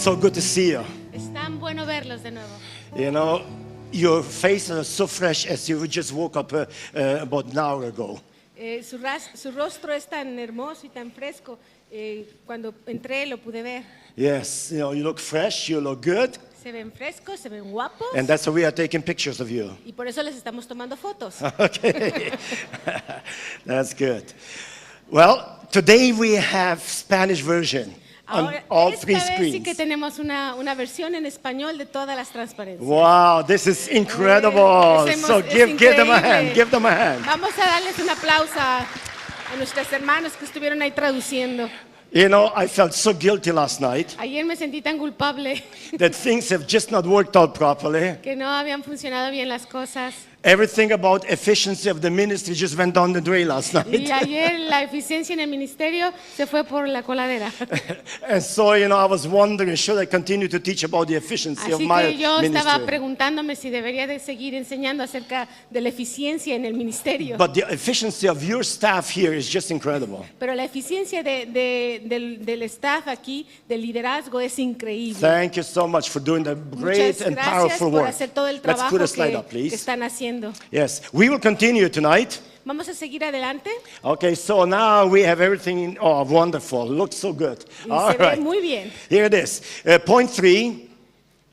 so good to see you. Es tan bueno verlos de nuevo. You know, your face is so fresh as you just woke up about an hour ago. Su rostro es tan hermoso y tan fresco. Cuando entré lo pude ver. Yes, you know, you look fresh, you look good. Se ven frescos, se ven guapos. And that's why we are taking pictures of you. Y por eso les estamos tomando fotos. Okay, that's good. Well, today we have Spanish version on Ahora, all esta three vez sí que screens. tenemos una versión en español de todas las transparencias. Wow, this is incredible. So Es give them a increíble. hand. Give them a hand. Vamos a darles un aplauso a nuestros hermanos que estuvieron ahí traduciendo. You know, I felt so guilty last night Ayer me sentí tan culpable that things have just not worked out properly. que no habían funcionado bien las cosas. Everything about efficiency of the ministry just went down the drain last night. Y ayer la eficiencia en el ministerio se fue por la coladera. And so, you know, I was wondering, should I continue to teach about the efficiency of Así my que yo estaba ministry? preguntándome si debería de seguir enseñando acerca de la eficiencia en el ministerio. But the efficiency of your staff here is just incredible. Pero la eficiencia del staff aquí, del liderazgo, es increíble. Thank you so much for doing the great Muchas and gracias powerful por work. hacer todo el Let's trabajo put a slide up, que please. están haciendo. Yes, we will continue tonight. Vamos a seguir adelante. Okay, so now we have everything. Oh, wonderful. Looks so good. Y All se ve right. muy bien. Here it is. Point 3.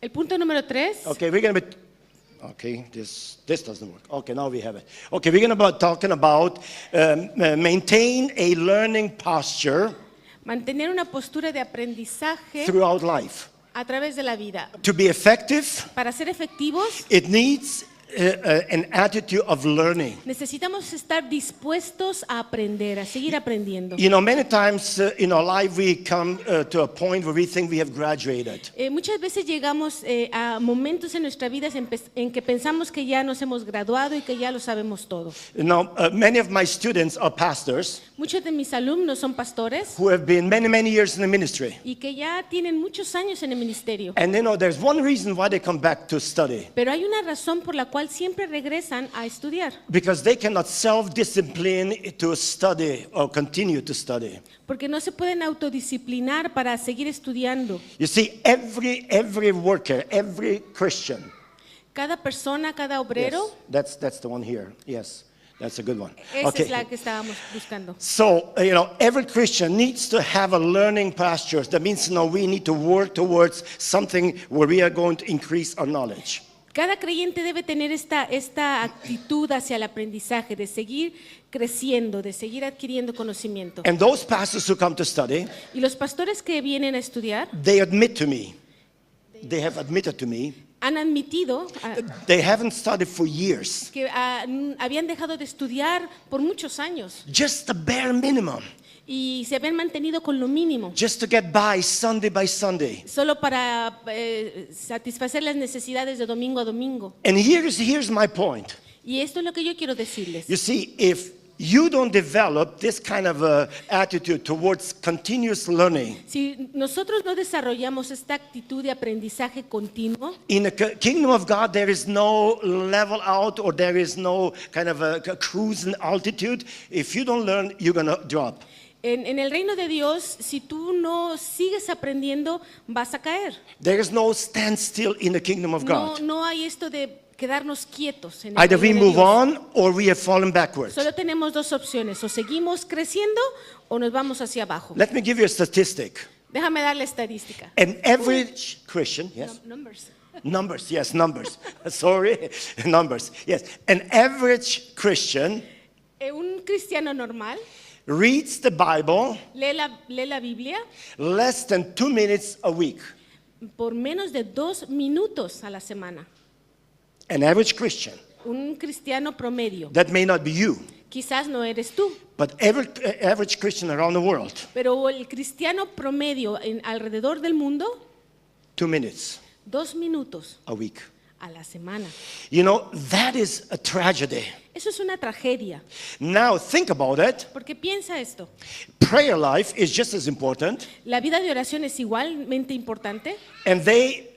El punto número 3. Okay, we're going to be. Okay, this doesn't work. Okay, now we have it. Okay, we're going to be talking about maintain a learning posture Mantener una postura de aprendizaje throughout life. a través de la vida. To be effective, Para ser efectivos, it needs an attitude of learning. necesitamos estar dispuestos a aprender, a seguir aprendiendo. You know, many times in our life we come to a point where we think we have graduated. Muchas veces llegamos a momentos en nuestra vida en que pensamos que ya nos hemos graduado y que ya lo sabemos todo. You know, many of my students are pastors Muchos de mis alumnos son pastores who have been many years in the ministry. y que ya tienen muchos años en el ministerio. And you know, there's one reason why they come back to study. Pero hay una razón por la cual siempre regresan a estudiar. Because they cannot self-discipline to study or continue to study. Porque no se pueden autodisciplinar para seguir estudiando. You see, every worker, every Christian. Cada persona, cada obrero, Yes, that's the one here. Yes, that's a good one. esa es la que estábamos buscando. So, you know, every Christian needs to have a learning posture. That means, you know, we need to work towards something where we are going to increase our knowledge. Cada creyente debe tener esta actitud hacia el aprendizaje, de seguir creciendo, de seguir adquiriendo conocimiento. And those pastors who come to study, Y los pastores que vienen a estudiar they admit to me, they have admitted to me, han admitido they haven't studied for years. que habían dejado de estudiar por muchos años Just the bare minimum, y se habían mantenido con lo mínimo, just to get by Sunday. solo para satisfacer las necesidades de domingo a domingo. And here's my point. Y esto es lo que yo quiero decirles. You see, if you don't develop this kind of attitude towards continuous learning, Si nosotros no desarrollamos esta actitud de aprendizaje continuo, in the kingdom of God, there is no level out or there is no kind of a cruising altitude. If you don't learn, you're going to drop. en el reino de Dios, si tú no sigues aprendiendo, vas a caer. There is no standstill in the kingdom of God. No hay esto de quedarnos quietos en el Either we reino de move Dios. on or we have fallen backwards. Solo tenemos dos opciones, o seguimos creciendo o nos vamos hacia abajo. Let me give you a statistic. Déjame dar la estadística. An average Christian, yes? Numbers. Numbers, yes, numbers. Sorry, numbers. Yes. An average Christian Un cristiano normal reads the Bible lee la Biblia less than 2 minutes a week. por menos de 2 minutos a la semana. An average Christian. Un cristiano promedio. That may not be you, Quizás no eres tú, but every average Christian around the world, pero el cristiano promedio alrededor del mundo, 2 minutes 2 minutos a week. a la semana. You know, that is a tragedy. Eso es una tragedia, Now, think about it. porque piensa esto. Prayer life is just as important, La vida de oración es igualmente importante and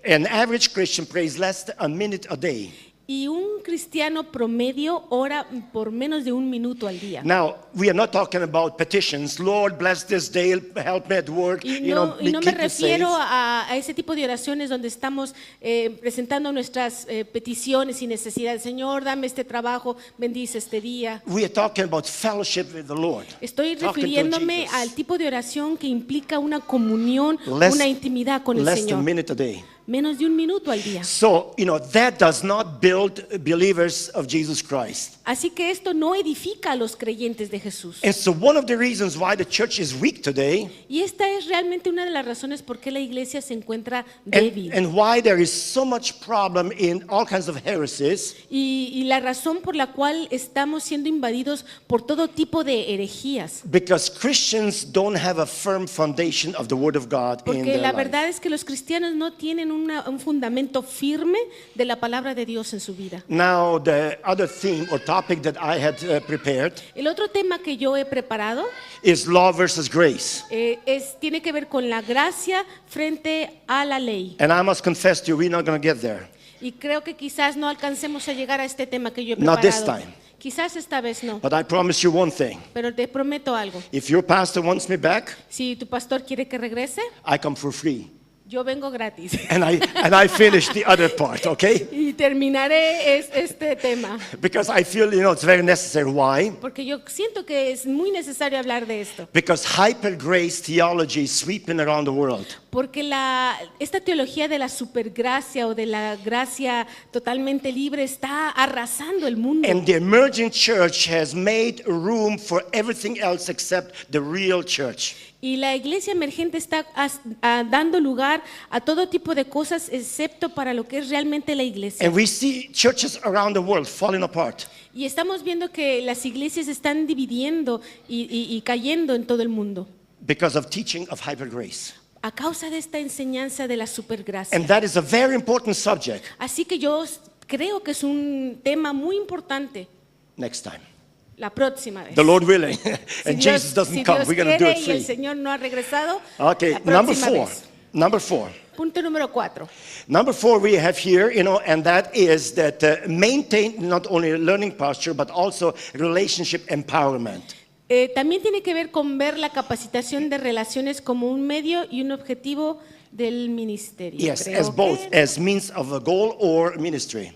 an average Christian prays less than a minute a day. Y un cristiano promedio ora por menos de 1 minuto al día. Now, we are not talking about petitions. Lord, bless this day, help me at work, Y no me keep me refiero safe. a ese tipo de oraciones donde estamos presentando nuestras peticiones y necesidades. Señor, dame este trabajo, bendice este día. We are talking about fellowship with the Lord. Estoy Talking to refiriéndome Jesus. al tipo de oración que implica una comunión, Less- una intimidad con el Less than a Señor. minute a day. Menos de 1 minuto al día. So, that does not build believers of Jesus Christ. Así que esto no edifica a los creyentes de Jesús. And so one of the reasons why the church is weak today Y esta es realmente una de las razones por qué la iglesia se encuentra débil. and why there is so much problem in all kinds of heresies Y la razón por la cual estamos siendo invadidos por todo tipo de herejías. because Christians don't have a firm foundation of the Word of God in Porque their la life. verdad es que los cristianos no tienen un fundamento firme de la palabra de Dios en su vida. Now, the other theme or topic that I had prepared El otro tema que yo he preparado is law versus grace. tiene que ver con la gracia frente a la ley. And I must confess to you, we're not going to get there. Y creo que quizás no alcancemos a llegar a este tema que yo he Not this preparado. time. Quizás esta vez no, But I promise you one thing. pero te prometo algo. If your pastor wants me back, Si tu pastor quiere que regrese, I come for free. yo vengo gratis. And I finish the other part, okay? Y terminaré este tema, Because I feel, it's very necessary. Why? porque yo siento que es muy necesario hablar de esto. Because hyper grace theology is sweeping around the world. Porque esta teología de la supergracia o de la gracia totalmente libre está arrasando el mundo. And the emerging church has made room for everything else except the real church. Y la iglesia emergente está dando lugar a todo tipo de cosas excepto para lo que es realmente la iglesia. And we see churches around the world falling apart. Y estamos viendo que las iglesias están dividiendo y cayendo en todo el mundo Because of teaching of hyper grace. a causa de esta enseñanza de la supergracia. And that is a very important subject. Así que yo creo que es un tema muy importante. Next time. La próxima vez. The Lord willing. Si And Dios, Jesus doesn't si come. Dios We're going to do quiere it y el free. Señor no ha regresado, Okay, la number próxima 4. vez. Number 4. Punto número 4. Number 4 we have here, and that is that maintain not only a learning posture, but also relationship empowerment. También tiene que ver con ver la capacitación de relaciones como un medio y un objetivo del ministerio. Yes, Creo as both, que- as means of a goal or ministry.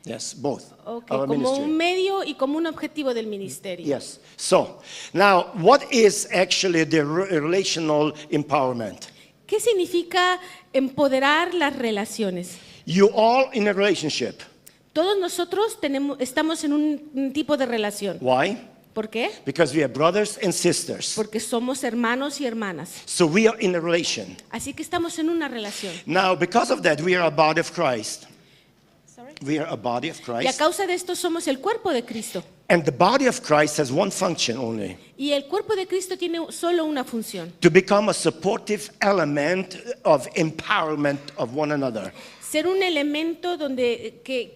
Yes, both. Ok, Of a como ministry. un medio y como un objetivo del ministerio. Yes. So, now, what is actually the relational empowerment? ¿Qué significa empoderar las relaciones? You all in a relationship. Todos nosotros estamos en un tipo de relación. Why? ¿Por qué? Because we are brothers and sisters. Porque somos hermanos y hermanas. So we are in a relation. Así que estamos en una relación. Now, because of that, we are a body of Christ. We are a body of Y a Christ. causa de esto somos el cuerpo de Cristo. And the body of Christ has one function only: Y el cuerpo de Cristo tiene solo una función. to become a supportive element of empowerment of one another. Ser un elemento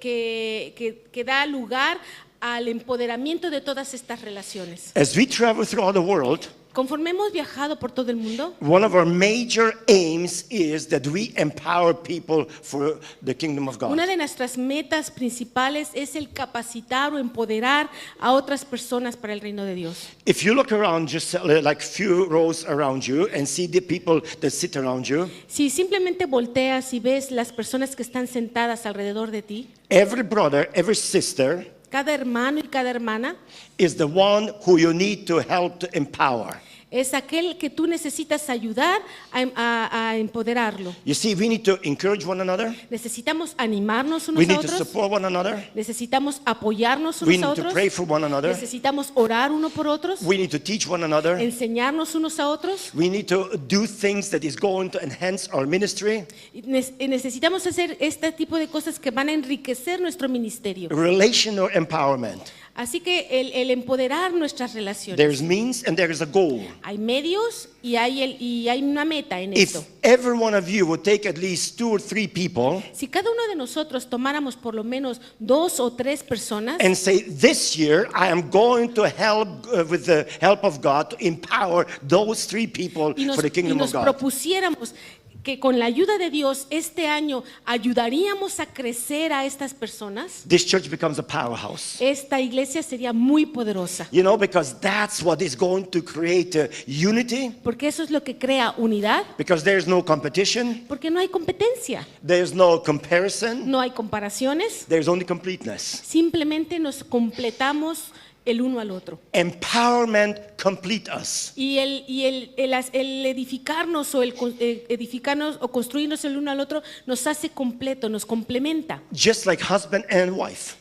que da lugar al empoderamiento de todas estas relaciones. As we travel throughout the world, Conforme hemos viajado por todo el mundo, one of our major aims is that we empower people for the kingdom of God. una de nuestras metas principales es el capacitar o empoderar a otras personas para el reino de Dios. If you look around, just like few rows around you, and see the people that sit around you, Si simplemente volteas y ves las personas que están sentadas alrededor de ti, every brother, every sister cada hermano y cada hermana is the one who you need to help to empower. es aquel que tú necesitas ayudar a empoderarlo. You see, we need to encourage one another. Necesitamos animarnos We unos a need to otros. support one another. Necesitamos apoyarnos We unos a need to otros. pray for one another. Necesitamos orar uno por otros. We need to teach one another. Enseñarnos unos a otros. We need to do things that is going to enhance our ministry. Y necesitamos hacer este tipo de cosas que van a enriquecer nuestro ministerio. Relational empowerment. Así que el empoderar nuestras relaciones. There's means and there is a goal. Hay medios y hay una meta en If esto. every one of you would take at least 2 or 3 people Si cada uno de nosotros tomáramos por lo menos 2 o 3 personas and say, this year I am going to help with the help of God to empower those 3 people y for the kingdom of nos God. propusiéramos que con la ayuda de Dios este año ayudaríamos a crecer a estas personas, this church becomes a powerhouse. esta iglesia sería muy poderosa. You know, because that's what is going to create unity, Porque eso es lo que crea unidad, because there's no competition, porque no hay competencia, there's no comparison, no hay comparaciones, there's only completeness. simplemente nos completamos el uno al otro. Empowerment complete us. Y el edificarnos o edificarnos o construirnos el uno al otro nos hace completo, nos complementa. Just like husband and wife.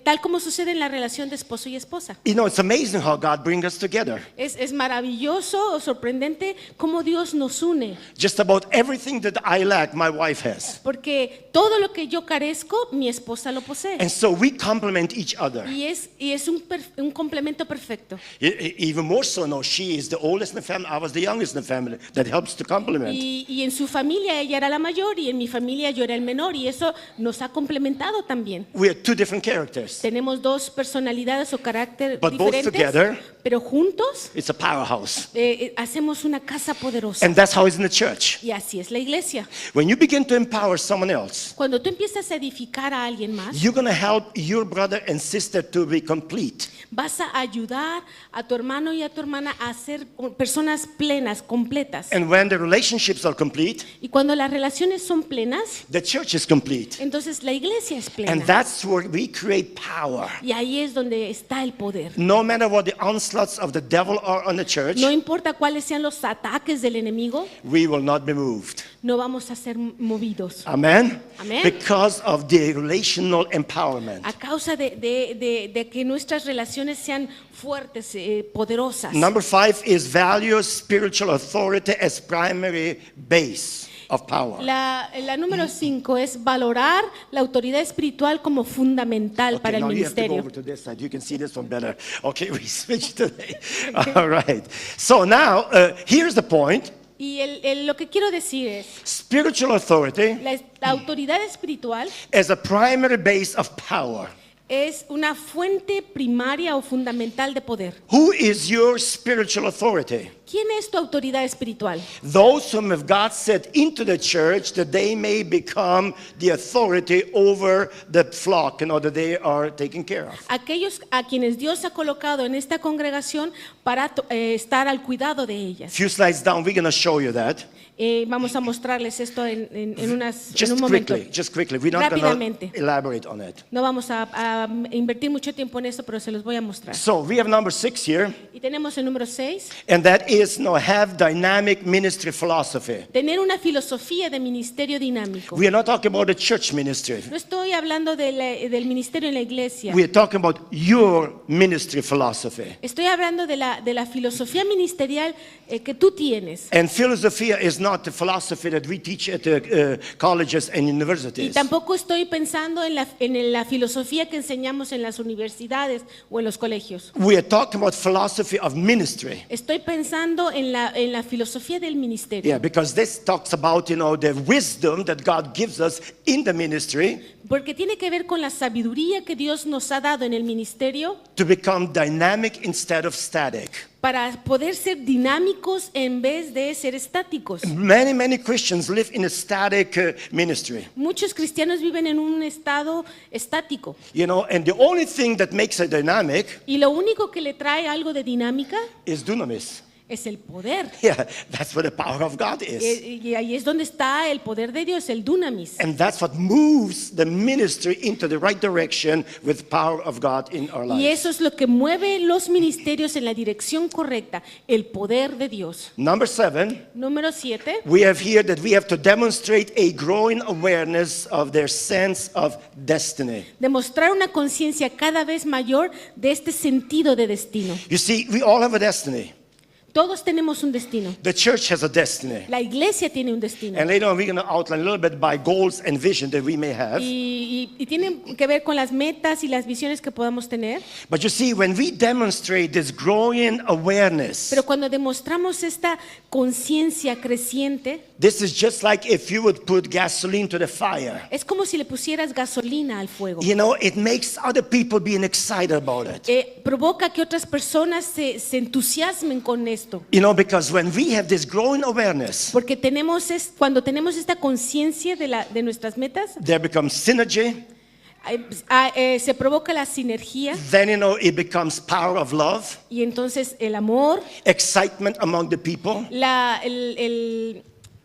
Tal como sucede en la relación de esposo y esposa. You know, it's amazing how God brings us together. Es maravilloso o sorprendente cómo Dios nos une. Just about everything that I lack, my wife has. Porque todo lo que yo carezco, mi esposa lo posee. And so we complement each other. Y es un complemento perfecto. Even more so now, she is the oldest in the family, I was the youngest in the family. That helps to complement. Y en su familia ella era la mayor y en mi familia yo era el menor y eso nos ha complementado también. We are two different characters. Tenemos dos personalidades o carácter But both diferentes, together, pero juntos it's a powerhouse. hacemos una casa poderosa. And that's how it's in the church. Y así es la iglesia. When you begin to empower someone else, Cuando tú empiezas a edificar a alguien más, you're going to help your brother and sister to be complete. vas a ayudar a tu hermano y a tu hermana a ser personas plenas, completas. And when the relationships are complete, Y cuando las relaciones son plenas, the church is complete. entonces la iglesia es plena. And that's where we create power. Y ahí es donde está el poder. No matter what the onslaughts of the devil are on the church, No importa cuáles sean los ataques del enemigo, we will not be moved. no vamos a ser movidos. Amen? Amen. Because of the relational empowerment. A causa de que nuestras relaciones sean fuertes, poderosas. Number 5 is value spiritual authority as primary base of power. La número 5 es valorar la autoridad espiritual como fundamental Okay, para el now you have to go ministerio. over to this side. You can see this one better. Okay, we switch today. All right. So now, here's the point. Y lo que quiero decir es, Spiritual authority la autoridad espiritual as a primary base of power. es una fuente primaria o fundamental de poder. Who is your spiritual authority? ¿Quién es tu autoridad espiritual? Those whom have God set into the church that they may become the authority over the flock, that they are taken care of. Aquellos a quienes Dios ha colocado en esta congregación para estar al cuidado de ellas. Few slides down, we're going to show you that. Vamos a mostrarles esto en Just un momento. quickly. We're not going to Rápidamente. elaborate on it. No vamos a invertir mucho tiempo en esto, pero se los voy a mostrar. So we have number 6 here, Y tenemos el número 6, and that is have dynamic ministry philosophy. tener una filosofía de ministerio dinámico. We are not talking about the church ministry. No estoy hablando del ministerio en la iglesia. We are talking about your ministry philosophy. Estoy hablando de la filosofía ministerial que tú tienes. And philosophia is not the philosophy that we teach at the colleges and Y universities. tampoco estoy pensando en la filosofía que enseñamos en las universidades o en los colegios. We are talking about philosophy of ministry. Estoy pensando en la filosofía del ministerio. Yeah, because this talks about, the wisdom that God gives us in the ministry Porque tiene que ver con la sabiduría que Dios nos ha dado en el ministerio to become dynamic instead of static. para poder ser dinámicos en vez de ser estáticos. Many Christians live in a static ministry. Muchos cristianos viven en un estado estático And the only thing that makes it dynamic y lo único que le trae algo de dinámica is dunamis. es el poder. Yeah, that's where the power of God is. Y ahí es donde está el poder de Dios, el dunamis. And that's what moves the ministry into the right direction with power of God in our Y lives. eso es lo que mueve los ministerios en la dirección correcta, el poder de Dios. Number 7, Número 7. we have here that we have to demonstrate a growing awareness of their sense of destiny. Demostrar una conciencia cada vez mayor de este sentido de destino. You see, we all have a destiny. Todos tenemos un destino. The church has a destiny. La iglesia tiene un destino. And later on, we're going to outline a little bit by goals and vision that we may have. Y tienen que ver con las metas y las visiones que podamos tener. But you see, when we demonstrate this growing awareness, Pero cuando demostramos esta conciencia creciente, this is just like if you would put gasoline to the fire. es como si le pusieras gasolina al fuego. It makes other people being excited about it. Provoca que otras personas se entusiasmen con eso. esto. You know, because when we have this growing awareness, Porque cuando tenemos esta conciencia de nuestras metas, there becomes synergy. se provoca la sinergia Then, you know, it becomes power of love, y entonces el amor, excitement among the people. el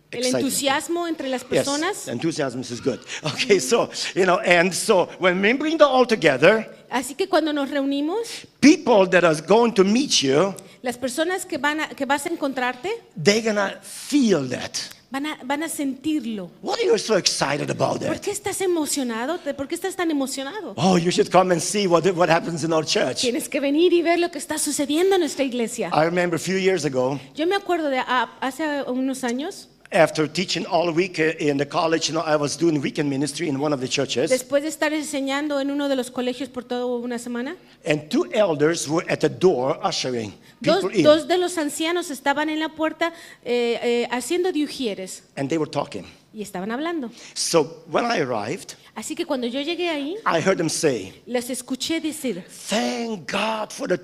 Excitement. entusiasmo entre las Yes, personas. enthusiasm is good. Okay, so, you know, and so when we bring them all together, Así que cuando nos reunimos, people that are going to meet you, las personas que vas a encontrarte they're gonna feel that. van a sentirlo. Why are you so excited about ¿Por that? qué estás emocionado? ¿Por qué estás tan emocionado? Oh, you should come and see what happens in our church. Tienes que venir y ver lo que está sucediendo en nuestra iglesia. I remember a few years ago, Yo me acuerdo de hace unos años, after teaching all week in the college, you know, I was doing weekend ministry in one of the churches, después de estar enseñando en uno de los colegios por toda una semana, and two elders were at the door ushering people in, dos de los ancianos estaban en la puerta haciendo de ujieres and they were talking. y estaban hablando. So when I arrived, Así que cuando yo llegué ahí, I heard them say, les escuché decir, "Thank God for the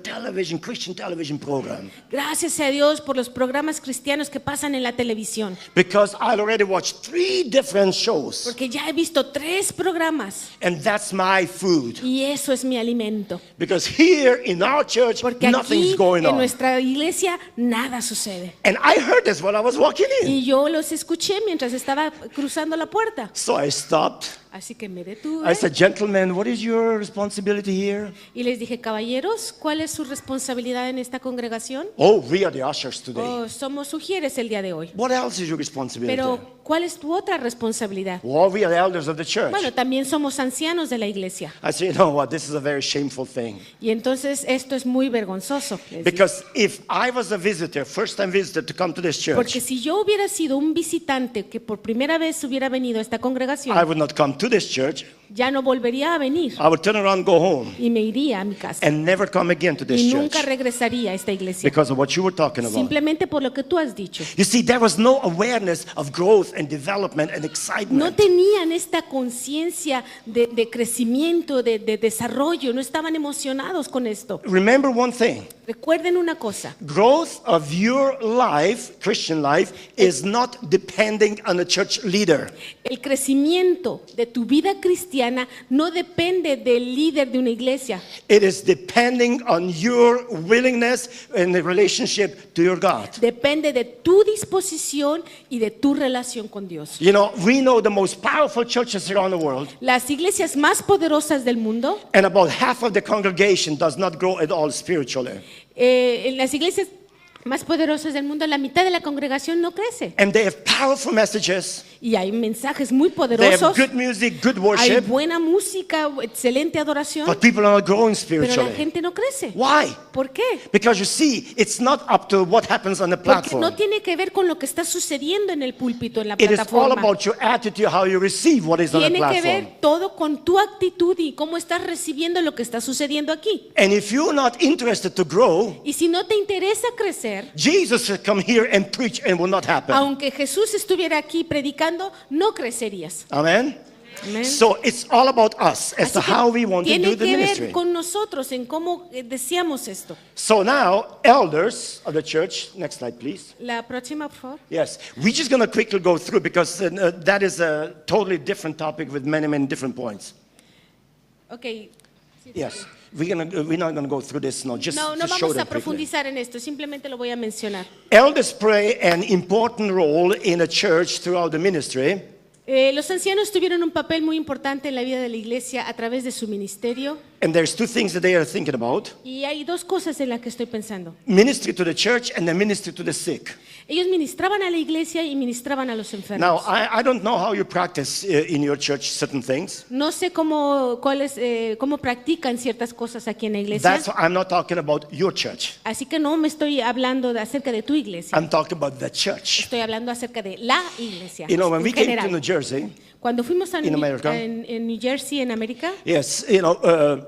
Christian television program, gracias a Dios por los programas cristianos que pasan en la televisión, because I already watched 3 different shows, porque ya he visto 3 programas and that's my food. y eso es mi alimento. Because here in our church, Porque nothing's aquí going en on." nuestra iglesia nada sucede. And I heard this while I was walking in. Y yo los escuché mientras estaba cruzando la puerta. So I stopped. Así que me detuve I said, "Gentlemen, what is your responsibility here?" y les dije, caballeros, ¿cuál es su responsabilidad en esta congregación? "Oh, we are the ushers today." Oh, somos sugieres el día de hoy. "What else is your responsibility?" Pero, ¿cuál es tu otra responsabilidad? "Well, we are the elders of the church." Bueno, también somos ancianos de la iglesia. I said, "You know what? This is a very shameful thing. Y entonces esto es muy vergonzoso. Les dije. Because if I was a visitor, first-time visitor to come to this Porque church, si yo hubiera sido un visitante que por primera vez hubiera venido a esta I congregación, would not come to this church. ya no volvería a venir I would turn around and go home y me iría a mi casa. and never come again to this Y church nunca regresaría a esta iglesia. because of what you were talking about. Simplemente por lo que tú has dicho. You see, there was no awareness of growth and development and No excitement. tenían esta conciencia de crecimiento, de desarrollo, no estaban emocionados con esto. Remember one thing. Recuerden una cosa, Growth of your life, Christian life, is not depending on a church leader. el crecimiento de tu vida cristiana no depende del líder de una iglesia, It is depending on your willingness and the relationship to your God. depende de tu disposición y de tu relación con Dios. You know, we know the most powerful churches around the world, Las iglesias más poderosas del mundo, and about half of the congregation does not grow at all spiritually. En las iglesias más poderosas del mundo, la mitad de la congregación no crece. And they have powerful messages, Y hay mensajes muy they have poderosos, good music, good hay worship, buena música, excelente adoración, but people are not growing pero la spiritually. gente no crece. Why? ¿Por qué? Because you see, it's not up to what happens on the Porque platform. no tiene que ver con lo que está sucediendo en el púlpito, en la It is all plataforma. about your attitude, how you receive what is on the Tiene que platform. ver todo con tu actitud y cómo estás recibiendo lo que está sucediendo aquí. And if you're not interested to grow, Y si no te interesa crecer, Jesus should come here and preach and will not happen. aunque Jesús estuviera aquí predicando, no crecerías. Amen? Amén. So it's all about us as Así to que how we want to tiene do the que ver ministry. con nosotros en cómo deseamos esto. So now, elders of the church, next slide please. La próxima, por favor. Yes, we're just going to quickly go through because that is a totally different topic with many, many different points. Ok. Yes, we're not going to go through this now, just, No, no just show vamos them a quickly. profundizar en esto, simplemente lo voy a mencionar. Elders play an important role in a church throughout the ministry. Los ancianos tuvieron un papel muy importante en la vida de la iglesia a través de su ministerio. And there's 2 things that they are thinking about. Y hay 2 cosas en las que estoy pensando. Ministry to the church and the ministry to the sick. Ellos ministraban a la iglesia y ministraban a los Now, enfermos. I don't know how you practice in your church certain things. No sé cómo practican ciertas cosas aquí en la iglesia. I'm not talking about your church. Así que no me estoy hablando acerca de tu iglesia. I'm talking about the church. Estoy hablando acerca de la iglesia. You know, when en we came to general. New Jersey, Cuando fuimos a in America. en New Jersey, en América, yes, you know,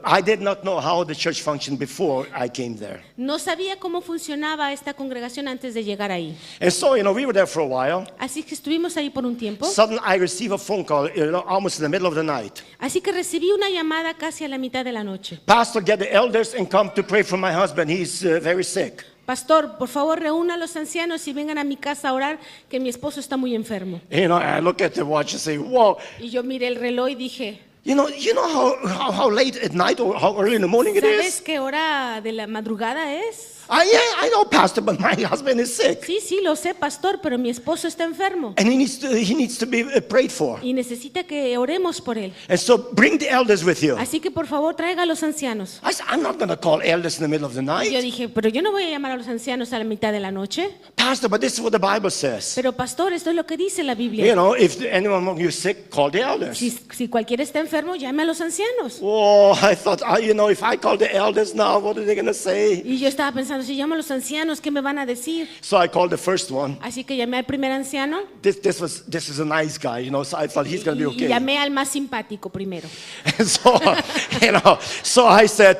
I did not know how the church functioned before I came there. no sabía cómo funcionaba esta congregación antes de llegar ahí. And so, you know, we were there for a while. Así que estuvimos ahí por un tiempo. Suddenly, I received a phone call, you know, almost in the middle of the night. Así que recibí una llamada casi a la mitad de la noche. Pastor, get the elders and come to pray for my husband. He's very sick. pastor, por favor reúna a los ancianos y vengan a mi casa a orar, que mi esposo está muy enfermo. I look at the watch and say, whoa, Y yo miré el reloj y dije, you know how late at night or how early in the morning it ¿sabes is? qué hora de la madrugada es? Yeah, I know, Pastor, but my husband is sick. Sí, lo sé, pastor, pero mi esposo está enfermo And he needs to be prayed for. y necesita que oremos por él. And so bring the elders with you. Así que por favor traiga a los ancianos. I said, I'm not going to call elders in the middle of the Y yo night. dije, pero yo no voy a llamar a los ancianos a la mitad de la noche. Pastor, but this is what the Bible says. Pero pastor, esto es lo que dice la You Biblia. know, if anyone among you is sick, call the elders. Si cualquiera está enfermo, llame a los ancianos. Oh, I thought, if I call the elders now, what are they going to say? Y yo estaba pensando, si llamo a los ancianos, ¿qué me van a decir? So I called the first one. Así que llamé al primer anciano This is a nice guy, so I thought he's going to be y okay. llamé al más simpático primero. And so I said,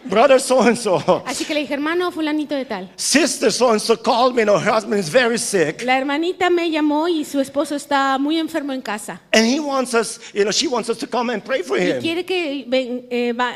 brother so-and-so, Así que le dije, hermano fulanito de tal. sister so-and-so called me, her husband is very sick. La hermanita me llamó y su esposo está muy enfermo en casa. And he wants us, she wants us to come and pray for Y him. quiere que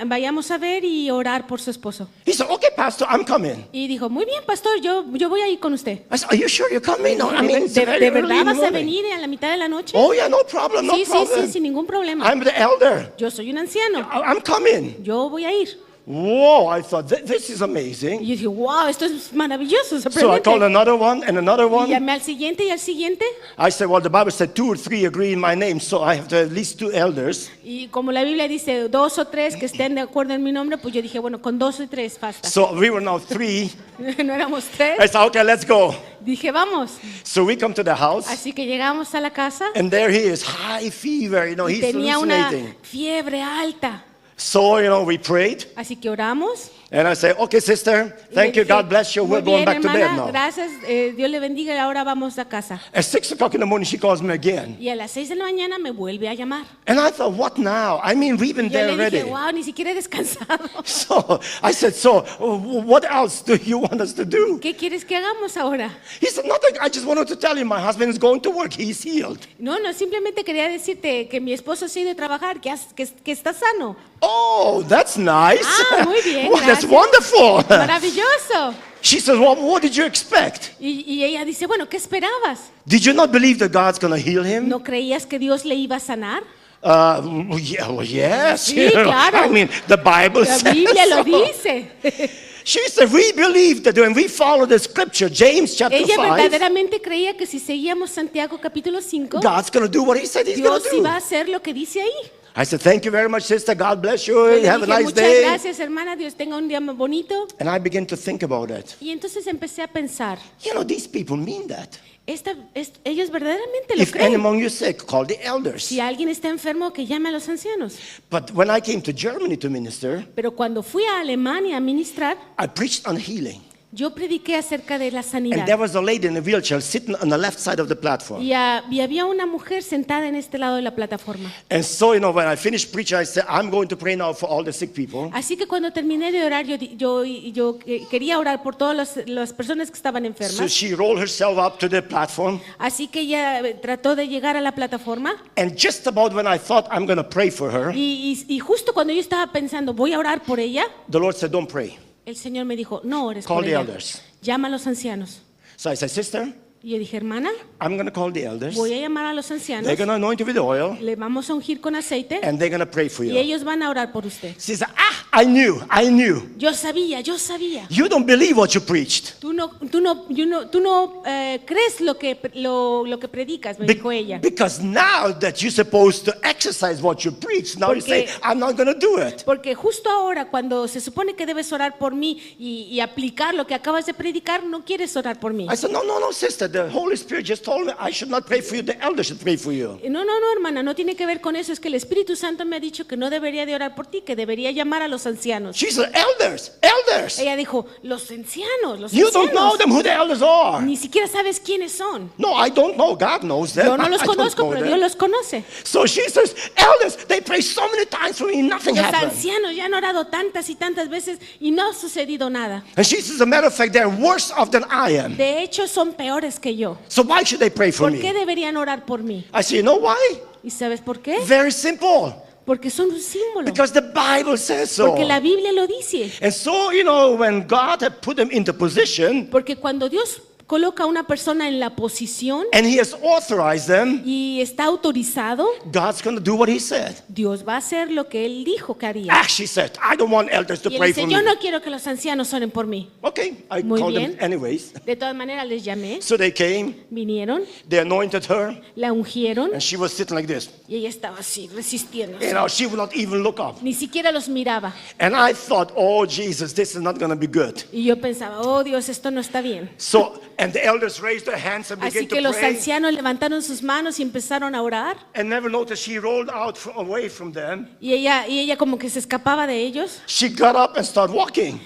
vayamos a ver y orar por su esposo. He said, okay, Pastor, I'm coming. Y dijo, muy bien, pastor, yo voy a ir con usted. I said, are you sure you're coming? No, I mean, it's very ¿De early verdad in the vas a morning. venir a la mitad de la noche? Oh, yeah, no problem, no Sí, problem. sin ningún problema. I'm the elder. Yo soy un anciano, I'm coming. yo voy a ir. Whoa, I thought, this is amazing. Y yo dije, wow, esto es maravilloso, So I called sorprendente. another one and another Y one. llamé al siguiente y al siguiente. I said, well, the Bible said 2 or 3 agree in my name, so I have to at least 2 elders. Y como la Biblia dice 2 o 3 que estén de acuerdo en mi nombre, pues yo dije, bueno, con 2 o 3 basta. So we were now 3. No éramos I 3. said, okay, let's go. Dije, vamos. So we come to the house, Así que llegamos a la casa and there he is, high fever, y he's tenía una hallucinating. fiebre alta. So, we prayed, Así que oramos. and I said, okay, sister, Y thank le you, dije, God bless you, muy we're going bien, back to bed hermana, now. gracias, Dios le bendiga y ahora vamos a casa. At 6 o'clock in the morning, she calls me again. Y a las 6 de la mañana me vuelve a llamar. And I thought, what now? I mean, we've been Yo there le dije, already. wow, ni siquiera he descansado. So I said, what else do you want us to do? ¿Qué quieres que hagamos ahora? He said, nothing, I just wanted to tell you, my husband is going to work, he's healed. No, simplemente quería decirte que mi esposo se ha ido a trabajar, que está sano. Oh, that's nice. Ah, muy bien, Well, that's gracias. wonderful. Maravilloso. She says, well, what did you expect? Y ella dice, bueno, ¿qué esperabas? Did you not believe that God's going to heal him? ¿No creías que Dios le iba a sanar? Yes. Sí, claro. I mean, the Bible La says Biblia lo so. dice. She said, we believe that when we follow the scripture, James chapter Ella 5, verdaderamente creía que si seguíamos Santiago capítulo 5, God's going to do what he said he's going Dios to iba a do. hacer lo que dice ahí. I said, thank you very much, sister. God bless you. Yo le Have a dije, nice muchas day. gracias, hermana, Dios tenga un día muy bonito. And I began to think about it. Y entonces empecé a pensar, These people mean that. ellos verdaderamente lo If any creen. among you sick, call the elders. Si alguien está enfermo, que llame a los ancianos. But when I came to Germany to minister, Pero cuando fui a Alemania a ministrar, I preached on healing. yo prediqué acerca de la And sanidad. there was a lady in a wheelchair sitting on the left side of the platform. Y había una mujer sentada en este lado de la plataforma. And so, when I finished preaching, I said, I'm going to pray now for all the sick people. Así que cuando terminé de orar, yo quería orar por todas las personas que estaban So enfermas. she rolled herself up to the platform. Así que ella trató de llegar a la plataforma. And just about when I thought I'm going to pray for her, Y justo cuando yo estaba pensando, voy a orar por ella, the Lord said, don't pray. el Señor me dijo, no ores Call por the ella. elders. Llama a los ancianos. So I said, sister, Y yo dije, hermana, I'm going to call the elders. voy a llamar a los ancianos. They're going to anoint you with oil. Le vamos a ungir con aceite And they're going to pray for y you. ellos van a orar por usted. She said, I knew. Yo sabía. You don't believe what you preached. Tú no crees lo que predicas, me dijo ella. Because now that you're supposed to exercise what you preach, now you say, Porque- I'm not going to do it. Porque justo ahora, cuando se supone que debes orar por mí y aplicar lo que acabas de predicar, no quieres orar por mí. I said, no, sister. The Holy Spirit just told me I should not pray for you. The elders should pray for you. No, hermana, no tiene que ver con eso. Es que el Espíritu Santo me ha dicho que no debería de orar por ti, que debería llamar a los ancianos. She said, elders. Ella dijo, los ancianos. You don't know them who the elders are. Ni siquiera sabes quiénes son. No, I don't know. God knows them. Yo no los I don't conozco, know pero them. Dios los conoce. So she says, elders, they pray so many times for me, nothing Los happened. ancianos ya han orado tantas y tantas veces y no ha sucedido nada. And she says, as a matter of fact, they're worse off than I am. De hecho, son peores que yo. So why should they pray for ¿Por qué me? deberían orar por mí? I say, you know why? ¿Y sabes por qué? Very simple. Porque son un símbolo. Because the Bible says so. Porque la Biblia lo dice. And so, when God had put them into position Porque cuando Dios coloca a una persona en la posición and He has authorized them, y está autorizado, God's going to do what He said. Dios va a hacer lo que Él dijo que haría. Actually said, I don't want elders to Y Él pray dice, for yo me. no quiero que los ancianos oren por mí. Okay, I Muy called them bien. anyways. De todas maneras les llamé, So they came, vinieron, they anointed her, la ungieron and she was sitting like this. y ella estaba así, resistiendo. She would not even look up. Ni siquiera los miraba. And I thought, oh, Jesus, this is not going to be good. Y yo pensaba, oh Dios, esto no está bien. So, and the elders raised their hands and Así began que to los pray. ancianos levantaron sus manos y empezaron a orar. And never noticed she rolled out away from them. Y ella como que se escapaba de ellos. She got up and started walking.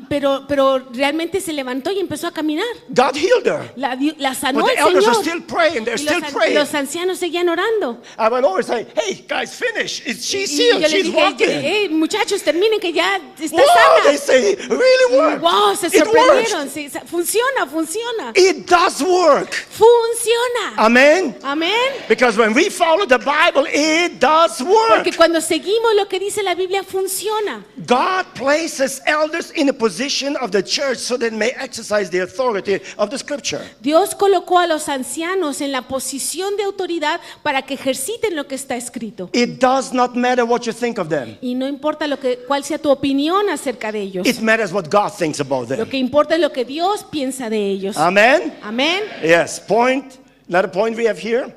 Pero realmente se levantó y empezó a caminar. God healed her. La sanó But el the elders are Señor. still praying. They're Y still praying. los ancianos seguían orando. I went over and said, hey, guys, finish. She's Y yo healed. les She's dije, walking. hey, muchachos, terminen que ya está Wow, they sana. say, it really worked. Wow, se It works. sorprendieron. Sí, funciona. It does work. Funciona. Amen. Amén. Because when we follow the Bible, it does work. Porque cuando seguimos lo que dice la Biblia, funciona. God places elders in a position of the church so they may exercise the authority of the scripture. Dios colocó a los ancianos en la posición de autoridad para que ejerciten lo que está escrito. It does not matter what you think of them. Y no importa cuál sea tu opinión acerca de ellos. It matters what God thinks about Lo them. que importa es lo que Dios piensa de ellos. Amen? Amén. Yes. Another point we have here.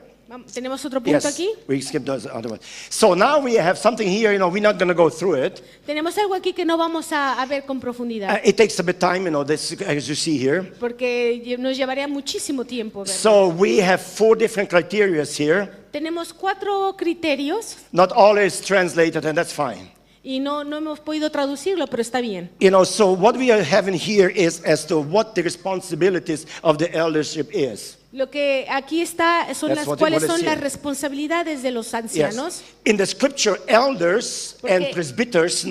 Tenemos otro punto Yes. aquí. We skipped those other ones. So now we have something here, we're not going to go through it. Tenemos algo aquí que no vamos a ver con profundidad. It takes a bit of time, this, as you see here. Porque nos llevaría muchísimo tiempo verlo. So we have 4 different criteria here. Tenemos 4 criterios Not all is translated, and that's fine. y no hemos podido traducirlo, pero está bien. So what we are having here is as to what the responsibilities of the eldership is. Lo que aquí está son That's las what cuáles it son is las here. responsabilidades de los ancianos. In the scripture, elders and Porque- presbyters,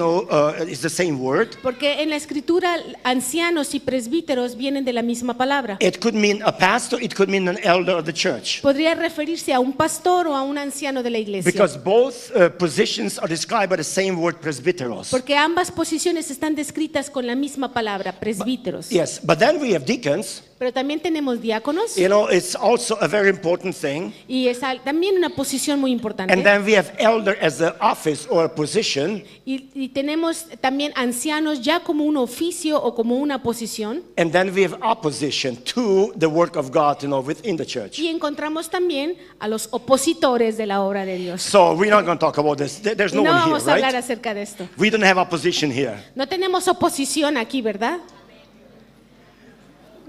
is the same word. Porque en la escritura ancianos y presbíteros vienen de la misma palabra. It could mean a pastor, it could mean an elder of the church. Podría referirse a un pastor o a un anciano de la iglesia. Because both positions are described by the same word, presbyteros. Porque ambas posiciones están descritas con la misma palabra, presbíteros. Yes, but then we have deacons. Pero también tenemos diáconos It's also a very important thing. y es también una posición muy importante. And then we have elder as an office or a position. Y tenemos también ancianos ya como un oficio o como una posición. And then we have opposition to the work of God, within the church. Y encontramos también a los opositores de la obra de Dios. So we're not going to talk about this. There's Y no no one here, vamos a hablar right? acerca de esto. We don't have opposition here. No tenemos oposición aquí, ¿verdad?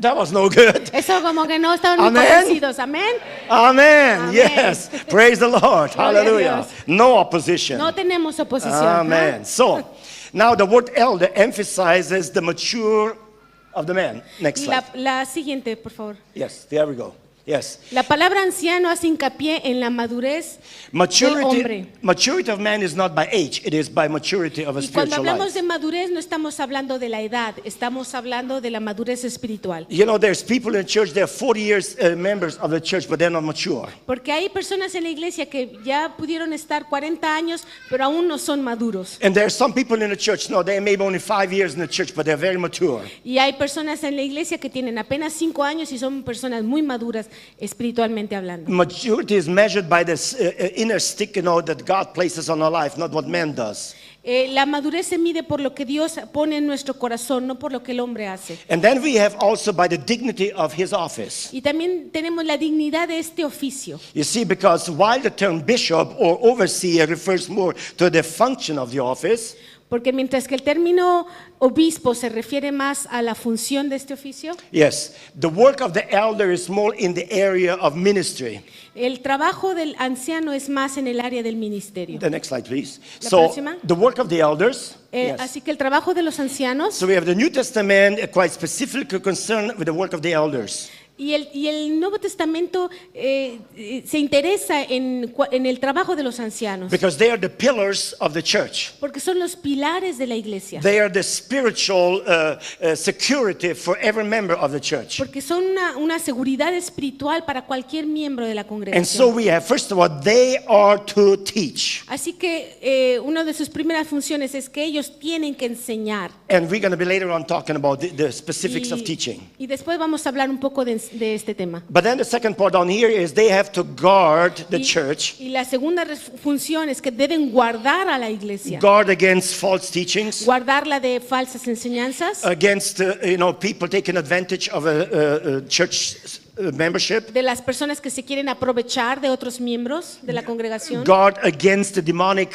That was no good. Eso como que no estaban muy Amén. convencidos. Amén. Amen. Amen. Yes. Praise the Lord. Gloria a Hallelujah. Dios. No opposition. No tenemos oposición. Amen. ¿ah? So, now the word elder emphasizes the mature of the man. Next Y slide. la siguiente, por favor. Yes, there we go. Yes. La palabra anciano hace hincapié en la madurez del hombre. Maturity of man is not by age, it is by maturity of a Y cuando spiritual hablamos life. de madurez no estamos hablando de la edad, estamos hablando de la madurez espiritual. There's people in church, they're 40 years members of the church, but they're not mature. Porque hay personas en la iglesia que ya pudieron estar 40 años, pero aún no son maduros. And there are some people in the church, no, they may be only 5 years in the church, but they're very mature. Y hay personas en la iglesia que tienen apenas 5 años y son personas muy maduras espiritualmente hablando. Maturity is measured by this inner stick, that God places on our life, not what man does. La madurez se mide por lo que Dios pone en nuestro corazón, no por lo que el hombre hace. And then we have also by the dignity of his office. Y también tenemos la dignidad de este oficio. You see, because while the term bishop or overseer refers more to the function of the office, Porque mientras que el término obispo se refiere más a la función de este oficio, yes, the work of the elder is more in the area of ministry. el trabajo del anciano es más en el área del ministerio. The next slide, please. La So, próxima. the work of the elders. Yes. Así que el trabajo de los ancianos, So we have the New Testament quite specifically concerned with the work of the elders. Y el Nuevo Testamento se interesa en el trabajo de los ancianos, because they are the pillars of the church. porque son los pilares de la iglesia, They are the spiritual security for every member of the church. porque son una seguridad espiritual para cualquier miembro de la And so congregación. we have, first of all, they are to teach. Así que una de sus primeras funciones es que ellos tienen que enseñar. And we're going to be later on talking about the specifics of Y, teaching. y después vamos a hablar un poco de este tema. But then the second part down here is they have to guard the Y, church, y la segunda función es que deben guardar a la iglesia, guard against false teachings, guardarla de falsas enseñanzas, against people taking advantage of a church membership, de las personas que se quieren aprovechar de otros miembros de la congregación, guard against the demonic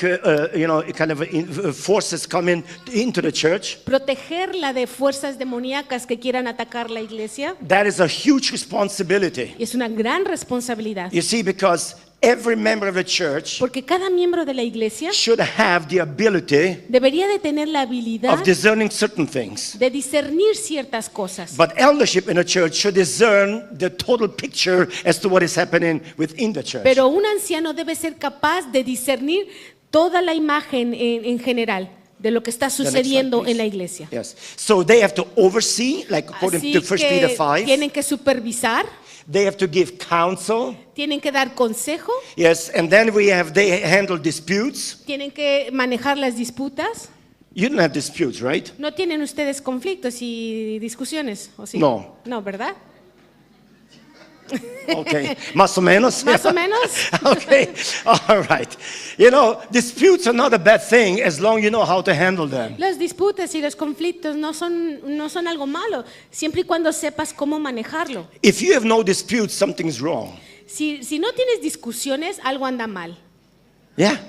forces coming into the church. protegerla de fuerzas demoníacas que quieran atacar la iglesia. That is a huge responsibility. Y es una gran responsabilidad, You see, because every member of the church porque cada miembro de la iglesia should have the ability debería de tener la habilidad of discerning certain things. de discernir ciertas cosas. But eldership in a church should discern the total picture as to what is happening within the church. Pero un anciano debe ser capaz de discernir toda la imagen en general de lo que está next slide, sucediendo please. en la iglesia. Yes. So they have to oversee, like according Así to 1 Peter que 5. tienen que supervisar, They have to give counsel. tienen que dar consejo, Yes. And then they handle disputes. tienen que manejar las disputas. You don't have disputes, right? ¿No tienen ustedes conflictos y discusiones? ¿O sí? No. No, ¿verdad? Okay. Más o menos. Más o menos. Okay. All right. Disputes are not a bad thing as long you know how to handle them. Las disputas y los conflictos no son algo malo, siempre y cuando sepas cómo manejarlo. If you have no disputes, something's wrong. Si no tienes discusiones, algo anda mal. Yeah.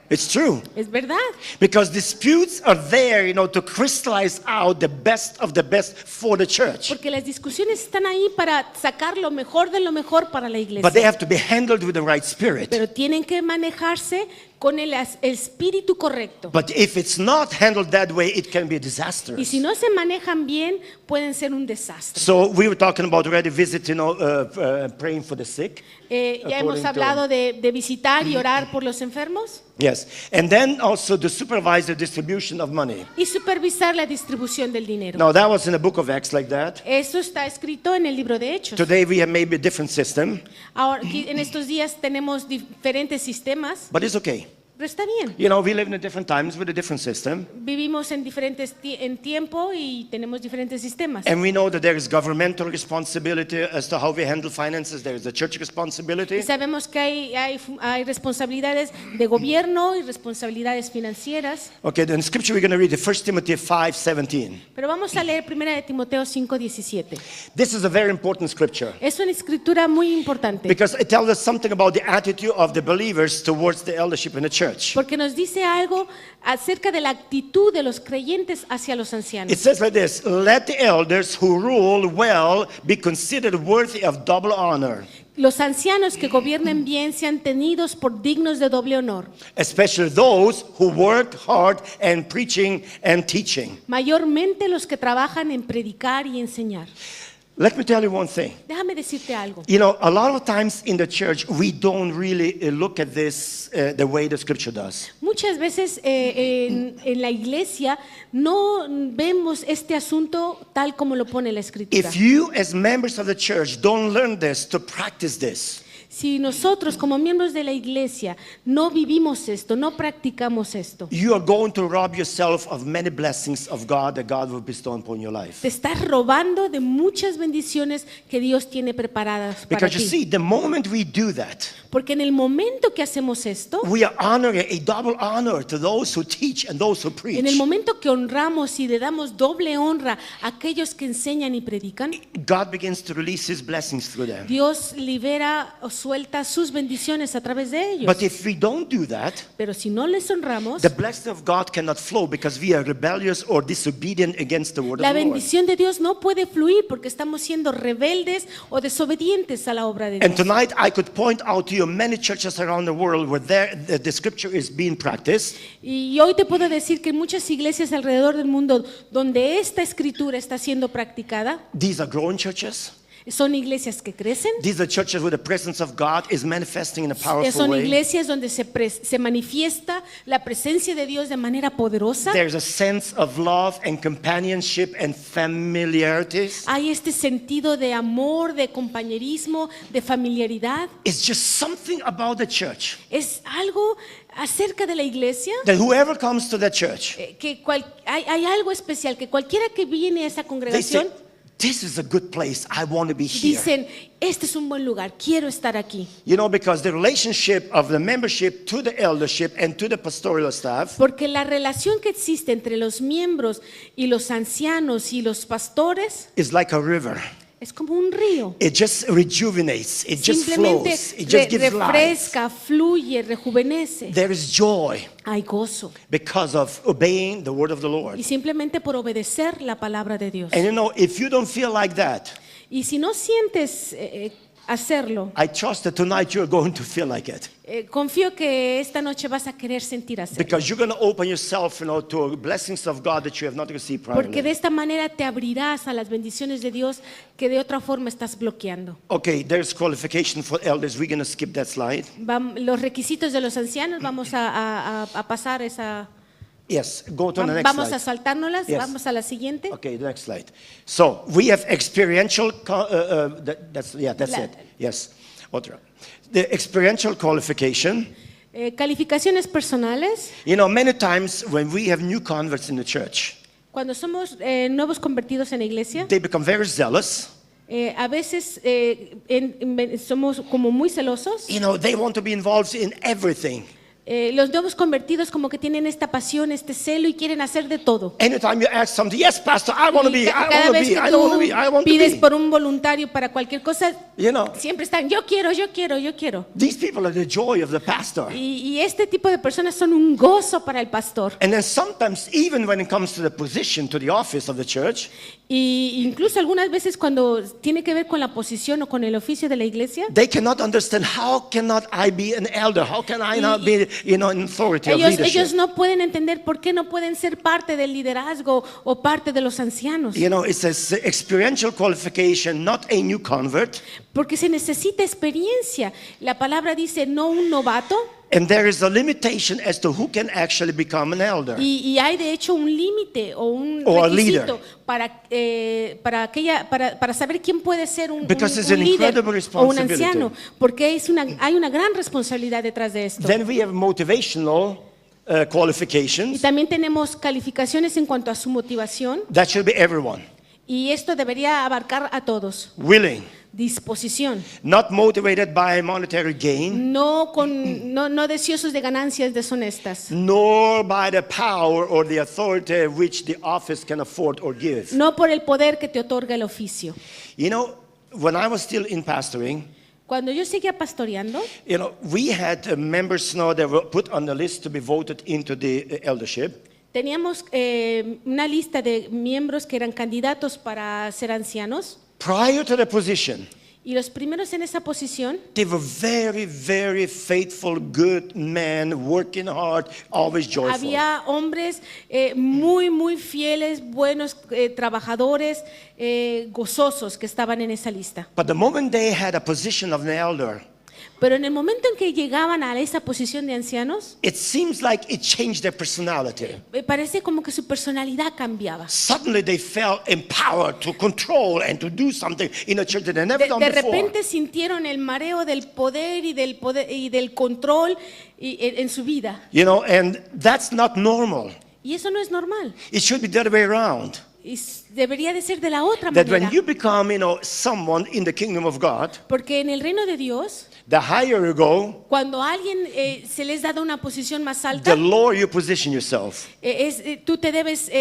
It's true. Es verdad. Because disputes are there, to crystallize out the best of the best for the church. Porque las discusiones están ahí para sacar lo mejor de lo mejor para la But they iglesia. have to be handled with the right spirit. Pero tienen que manejarse con el espíritu correcto. But if it's not handled that way, it can be Y disastrous. si no se manejan bien, pueden ser un desastre. So we were talking about already praying for the sick. Ya hemos according to- hablado de visitar y orar por los enfermos Yes. And then also to supervise the distribution of money. y supervisar la distribución del dinero. Now that was in the book of Acts like that. Eso está escrito en el libro de Hechos. Today we have maybe a different system, Ahora, en estos días tenemos diferentes sistemas, but it's okay. pero está bien. We live in different times with a different system. Vivimos en diferentes en tiempo y tenemos diferentes sistemas. And we know that there is governmental responsibility as to how we handle finances. There is a church Y responsibility. sabemos que hay responsabilidades de gobierno y responsabilidades financieras. Okay, then scripture we're going to read the 1 Timothy 5:17. Pero vamos a leer 1 de Timoteo 5:17. This is a very important scripture Es una escritura muy importante because it tells us something about the attitude of the believers towards the eldership in the church. porque nos dice algo acerca de la actitud de los creyentes hacia los It ancianos. says like this: let the elders who rule well be considered worthy of double honor, Los ancianos que gobiernen bien sean tenidos por dignos de doble honor, especially those who work hard in preaching and teaching. mayormente los que trabajan en predicar y enseñar. Let me tell you one thing. Déjame decirte algo. A lot of times in the church, we don't really look at this the way the scripture does. Muchas veces en la iglesia no vemos este asunto tal como lo pone la escritura. If you, as members of the church, don't learn this to practice this, Si nosotros como miembros de la iglesia no vivimos esto, no practicamos esto, you are going to rob yourself of many blessings of God that God will bestow upon your life. te estás robando de muchas bendiciones que Dios tiene preparadas para Because you ti. see, the moment we do that, Porque en el momento que hacemos esto, we are honoring a double honor to those who teach and those who preach. en el momento que honramos y le damos doble honra a aquellos que enseñan y predican, God begins to release His blessings through them. Dios libera o suelta sus bendiciones a través de ellos. But if we don't do that, Pero si no les honramos, the blessing of God cannot flow because we are rebellious or disobedient against the word la of the Lord. bendición de Dios no puede fluir porque estamos siendo rebeldes o desobedientes a la obra de And Dios. tonight I could point out to you many churches around the world where the scripture is being practiced. Y hoy te puedo decir que en muchas iglesias alrededor del mundo donde esta escritura está siendo practicada, These are growing churches. Son iglesias que crecen. These are churches where the presence of God is manifesting in a powerful Son way. iglesias donde se manifiesta la presencia de Dios de manera poderosa. There's a sense of love and companionship and familiarities. Hay este sentido de amor, de compañerismo, de familiaridad. It's just something about the church Es algo acerca de la iglesia that whoever comes to the church, que hay algo especial, que cualquiera que viene a esa they say, congregación this is a good place, I want to be here. dicen, este es un buen lugar, quiero estar aquí. You know, because the relationship of the membership to the eldership and to the pastoral staff Porque la relación que existe entre los miembros y los ancianos y los pastores is like a river. es como un río. It just rejuvenates, it just Simplemente flows, it just gives life. refresca, fluye, rejuvenece. There is joy Hay gozo. because of obeying the word of the Y Lord. simplemente por obedecer la palabra de Dios. And you know, if you don't feel like that, Y si no sientes hacerlo, I trust that tonight you're going to feel like it. confío que esta noche vas a querer sentir hacerlo. Because you're going to open yourself, to blessings of God that you have not received Porque de privately. esta manera te abrirás a las bendiciones de Dios que de otra forma estás bloqueando. Okay, there's qualification for elders. We're going to skip that slide. Los requisitos de los ancianos, vamos a pasar esa... Yes, go to the next Vamos a slide. saltárnoslas, Yes. vamos a la siguiente. Okay, the next slide. So we have experiential. That's it. Yes, otra. The experiential qualification. Calificaciones personales. You know, many times when we have new converts in the church, Cuando somos nuevos convertidos en la iglesia, they become very zealous. a veces somos como muy celosos. You know, they want to be involved in everything. Los nuevos convertidos como que tienen esta pasión, este celo y quieren hacer de todo. Anytime you ask something, yes, Pastor, I want to Y be, I cada want to vez be, que I tú want to be, I want to pides be. por un voluntario para cualquier cosa, You know, siempre están, yo quiero, yo quiero, yo quiero. these people are the joy of the pastor. Y este tipo de personas son un gozo para el pastor. And then sometimes, even when it comes to the position, to the office of the church, Y incluso algunas veces cuando tiene que ver con la posición o con el oficio de la iglesia, they cannot understand how cannot I be an elder? How can I not be, in authority of ellos leadership? no pueden entender por qué no pueden ser parte del liderazgo o parte de los ancianos. You know, it says experiential qualification, not a new convert. Porque se necesita experiencia. La palabra dice no un novato. And there is a limitation as to who can actually become an elder. Y hay de hecho un límite o un Or a requisito leader. para saber quién puede ser un Because it's an líder incredible o un responsibility. anciano, porque hay una gran responsabilidad detrás de esto. Then we have motivational Y qualifications. también tenemos calificaciones en cuanto a su motivación, That should be everyone. y esto debería abarcar a todos. Willing, Disposición, not motivated by monetary gain, no deseosos de ganancias deshonestas, nor by the power or the authority which the office can afford or give. no por el poder que te otorga el oficio. You know, when I was still in pastoring, Cuando yo seguía pastoreando, you know, we had members now that were put on the list to be voted into the eldership. teníamos una lista de miembros que eran candidatos para ser ancianos, Prior to the position, y los primeros en esa posición they were very, very faithful, good men, working hard, always joyful. había hombres muy fieles, buenos trabajadores, gozosos que estaban en esa lista. But the moment they had a position of an elder, Pero en el momento en que llegaban a esa posición de ancianos, it seems like it changed their personality. parece como que su personalidad cambiaba. Suddenly they felt empowered to control and to do something in a church that they never done De before. repente sintieron el mareo del poder y del control en su vida. You know, and that's not normal. Y eso no es normal. It should be the other way around. Y debería de ser de la otra That manera. when you become, someone in the kingdom of God, Porque en el reino de Dios, the higher you go, cuando a alguien se les da una posición más the alta, lower you position yourself. tú te debes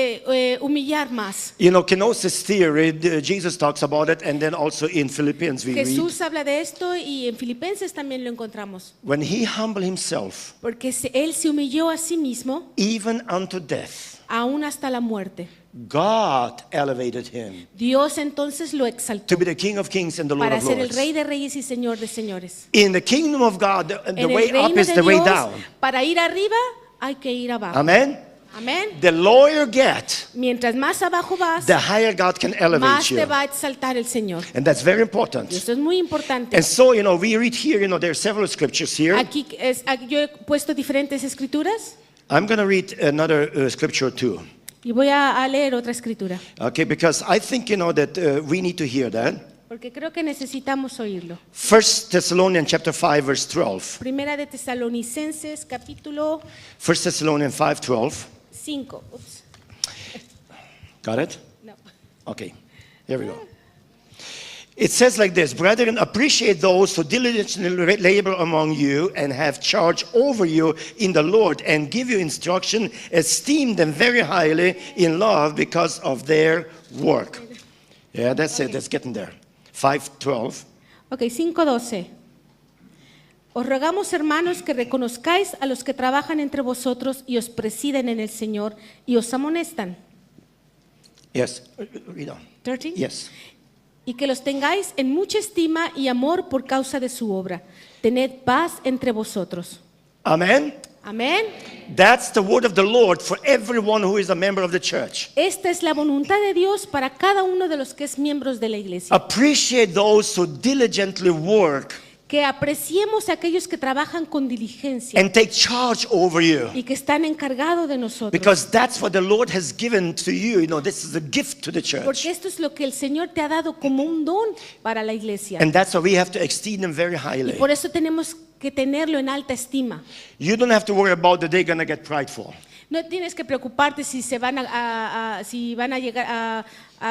humillar más. You know, kenosis theory, Jesus talks about it, and then also in Philippians we read, Jesús habla de esto y en Filipenses también lo encontramos. when he humbled himself, Porque él se humilló a sí mismo, even unto death, aún hasta la muerte. God elevated him Dios entonces lo exaltó to be the King of kings and the Lord para of ser el lords. rey de reyes y señor de señores. In the kingdom of God, the En way el up reino is de the way Dios, down. para ir arriba hay que ir abajo. Amen? Amén. the lower you get, Mientras más abajo vas, the higher God can elevate más you. te va a exaltar el Señor. And that's very important. Y esto es muy importante. And so, we read here, there are several scriptures here. Aquí yo he puesto diferentes escrituras I'm going to read another scripture too. y voy a leer otra escritura. Okay, because I think, that we need to hear that. Porque creo que necesitamos oírlo. 1 Thessalonians chapter 5, verse 12. Primera de Tesalonicenses, capítulo 1 Thessalonians 5:12. 5. Ups, Got it? no. Okay, here we go. It says like this: Brethren, appreciate those who diligently labor among you and have charge over you in the Lord and give you instruction. Esteem them very highly in love because of their work. Yeah, that's it. That's getting there. 5:12. Ok, 5:12. Os rogamos, hermanos, que reconozcáis a los que trabajan entre vosotros y os presiden en el Señor y os amonestan. Yes. Read on. 13. Yes. Y que los tengáis en mucha estima y amor por causa de su obra. Tened paz entre vosotros. Amen. Amén. That's the word of the Lord for everyone who is a member of the church. Esta es la voluntad de Dios para cada uno de los que es miembros de la iglesia. Appreciate those who diligently work Que apreciemos a aquellos que trabajan con diligencia and take charge over you. y que están encargados de nosotros. Because that's what the Lord has given to you. This is a gift to the church. Porque esto es lo que el Señor te ha dado como un don para la iglesia. And that's why we have to esteem them very Y highly. por eso tenemos que tenerlo en alta estima. You don't have to worry about that they're going to get prideful. No tienes que preocuparte si se van si van a llegar a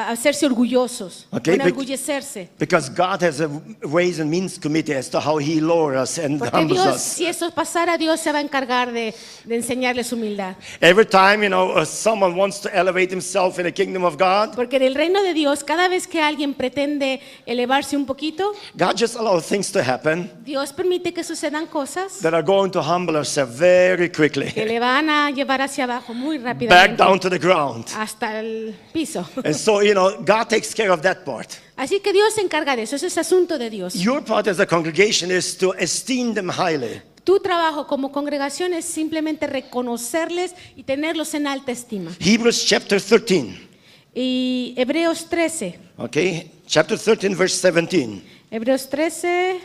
hacerse orgullosos, Okay, a enorgullecerse. Because God has a ways and means committee as to how He lowers us and Porque humbles Dios, us. si eso pasara, Dios se va a encargar de enseñarles humildad. Every time, someone wants to elevate himself in the kingdom of God, Porque en el reino de Dios, cada vez que alguien pretende elevarse un poquito, God just allows things to happen Dios permite que sucedan cosas that are going to humble ourselves very que quickly, le van a llevar hacia abajo muy back rápidamente down to the ground. hasta el piso. And so, God takes care of that part. Así que Dios se encarga de eso, ese es asunto de Dios. Your part as a congregation is to esteem them highly. Tu trabajo como congregación es simplemente reconocerles y tenerlos en alta estima. Hebrews chapter 13. Y Hebreos 13, Okay, chapter 13, verse 17. Hebreos 13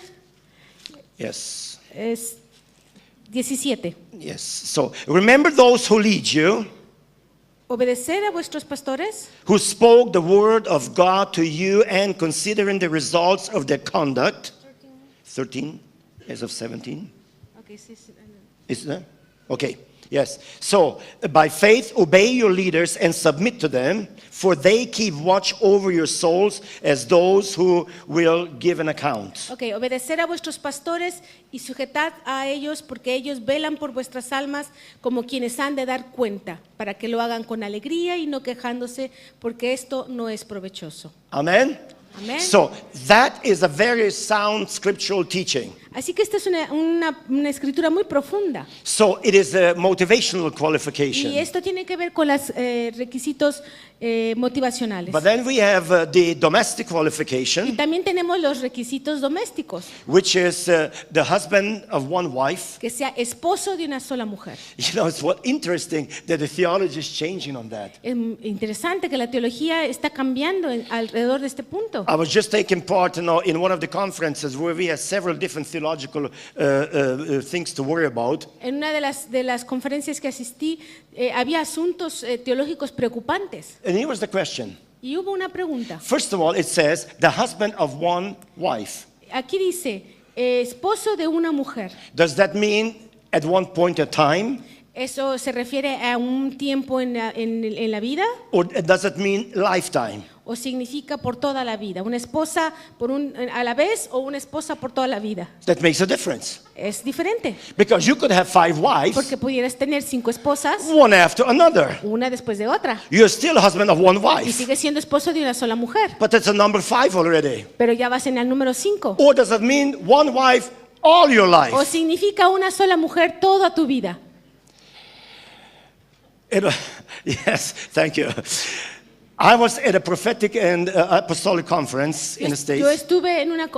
Yes, es 17. yes. So remember those who lead you, Obedecer a vuestros pastores, who spoke the word of God to you, and considering the results of their conduct. 13, as of 17. Is that? Okay, yes. So, by faith, obey your leaders and submit to them, for they keep watch over your souls as those who will give an account. Ok, obedecer a vuestros pastores y sujetad a ellos porque ellos velan por vuestras almas como quienes han de dar cuenta, para que lo hagan con alegría y no quejándose, porque esto no es provechoso. Amen? Amén. So, that is a very sound scriptural teaching. Así que esta es una escritura muy profunda. So, it is a motivational qualification. Y esto tiene que ver con los requisitos motivacionales. But then we have the domestic Y qualification, también tenemos los requisitos domésticos, which is the husband of one wife. que sea esposo de una sola mujer. It's what interesting that the theology is changing on that. Es interesante que la teología está cambiando alrededor de este punto. I was just taking part in one of the conferences where we had several different theological things to worry about. En una de las conferencias que asistí, había asuntos teológicos preocupantes. And here was the question. Y hubo una pregunta. First of all, it says the husband of one wife. Aquí dice, esposo de una mujer. Does that mean at one point in time? ¿Eso se refiere a un tiempo en la vida? Or does it mean lifetime? ¿O significa por toda la vida? ¿Una esposa a la vez o una esposa por toda la vida? That makes a difference. Es diferente. Because you could have 5 wives, Porque pudieras tener 5 esposas, one after another. una después de otra. You're still a husband of one Y wife. sigues siendo esposo de una sola mujer. But that's a number 5 already. Pero ya vas en el número 5. Or does it mean one wife all your life? ¿O significa una sola mujer toda tu vida? Yes, thank you. I was at a prophetic and apostolic conference in the States. Yo estuve en una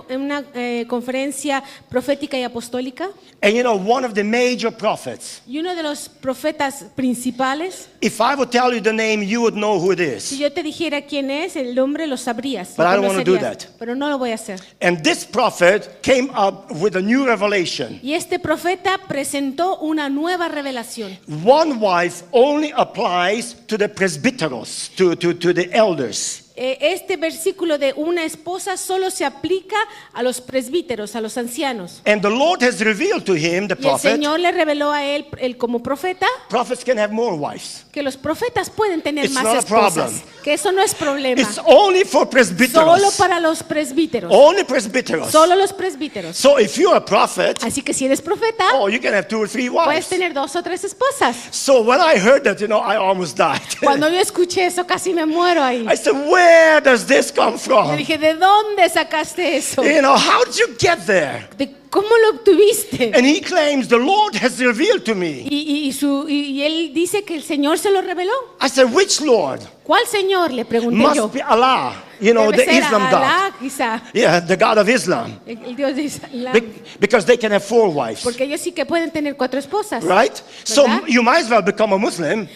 conferencia profética y apostólica. And you know, one of the major prophets, Y uno de los profetas principales, if I would tell you the name, you would know who it si is. yo te dijera quién es, el nombre lo sabrías. But lo I don't wanna do conocerías, that. Pero no lo voy a hacer. And this prophet came up with a new revelation. Y este profeta presentó una nueva revelación. One wife only applies to the presbyteros, to the elders. Este versículo de una esposa solo se aplica a los presbíteros, a los ancianos. And the Lord has revealed to him, the Y el prophet, Señor le reveló a él como profeta prophets can have more wives. que los profetas pueden tener It's más not a esposas. problem. Que eso no es problema. It's only for presbyteros. Solo para los presbíteros. Only presbyteros. Solo los presbíteros. So if you're a prophet, Así que si eres profeta, oh, you can have 2 or 3 puedes wives. tener 2 o 3 esposas. So when I heard that, you know, I almost died. Cuando yo escuché eso, casi me muero ahí. I said, where does this come Le from? dije, ¿de dónde sacaste eso? You know, how did you get there? ¿Cómo lo obtuviste? And he claims the Lord has revealed to me. Y él dice que el Señor se lo reveló. I said, which Lord? ¿Cuál Señor? Le pregunté yo. Must be Allah, you know, Debe the ser Islam Alá, God. quizá. Yeah, the God of Islam. El Dios de Islam. Because they can have 4 wives, Porque ellos sí que pueden tener 4 esposas. right? So ¿Verdad? you might as well become a Muslim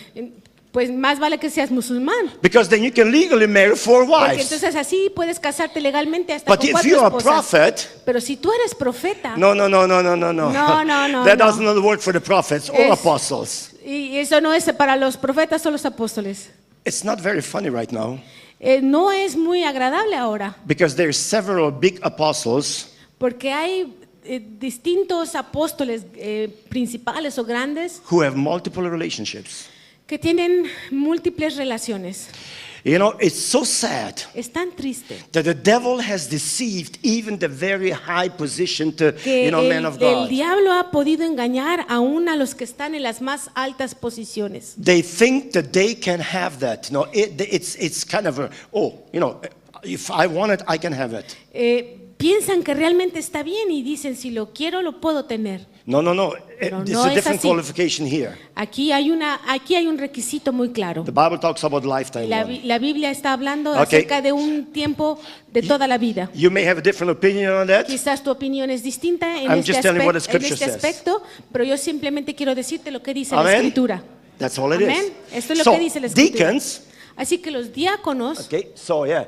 Pues más vale que seas musulmán. because then you can legally marry 4 Porque wives. entonces así puedes casarte legalmente hasta But con if 4 you're a esposas. prophet, Pero si tú eres profeta, no. No, no, That no. does not work for the prophets or Es- apostles. y eso no es para los profetas o los apóstoles. It's not very funny right now No es muy agradable ahora, because there's several big apostles porque hay distintos apóstoles principales o grandes who have multiple relationships. que tienen múltiples relaciones. You know, it's so sad Es tan triste that the devil has deceived even the very high position to, que men of el God. diablo ha podido engañar aún a los que están en las más altas posiciones. They think that they can have that. No, it's kind of a, if I want it, I can have it. Piensan que realmente está bien y dicen, si lo quiero, lo puedo tener. No. Pero It's no a es different así. qualification here. Aquí hay un requisito muy claro. The Bible talks about lifetime La, one. la Biblia está hablando Okay. acerca de un tiempo de toda la vida. You may have a different opinion on that. Quizás tu opinión es distinta en I'm este, just telling what the en scripture este says. aspecto, pero yo simplemente quiero decirte lo que dice la Amen. Escritura. That's all it is. Amén. Esto es lo So, que dice la Escritura. deacons, Así que los diáconos, okay, so yeah,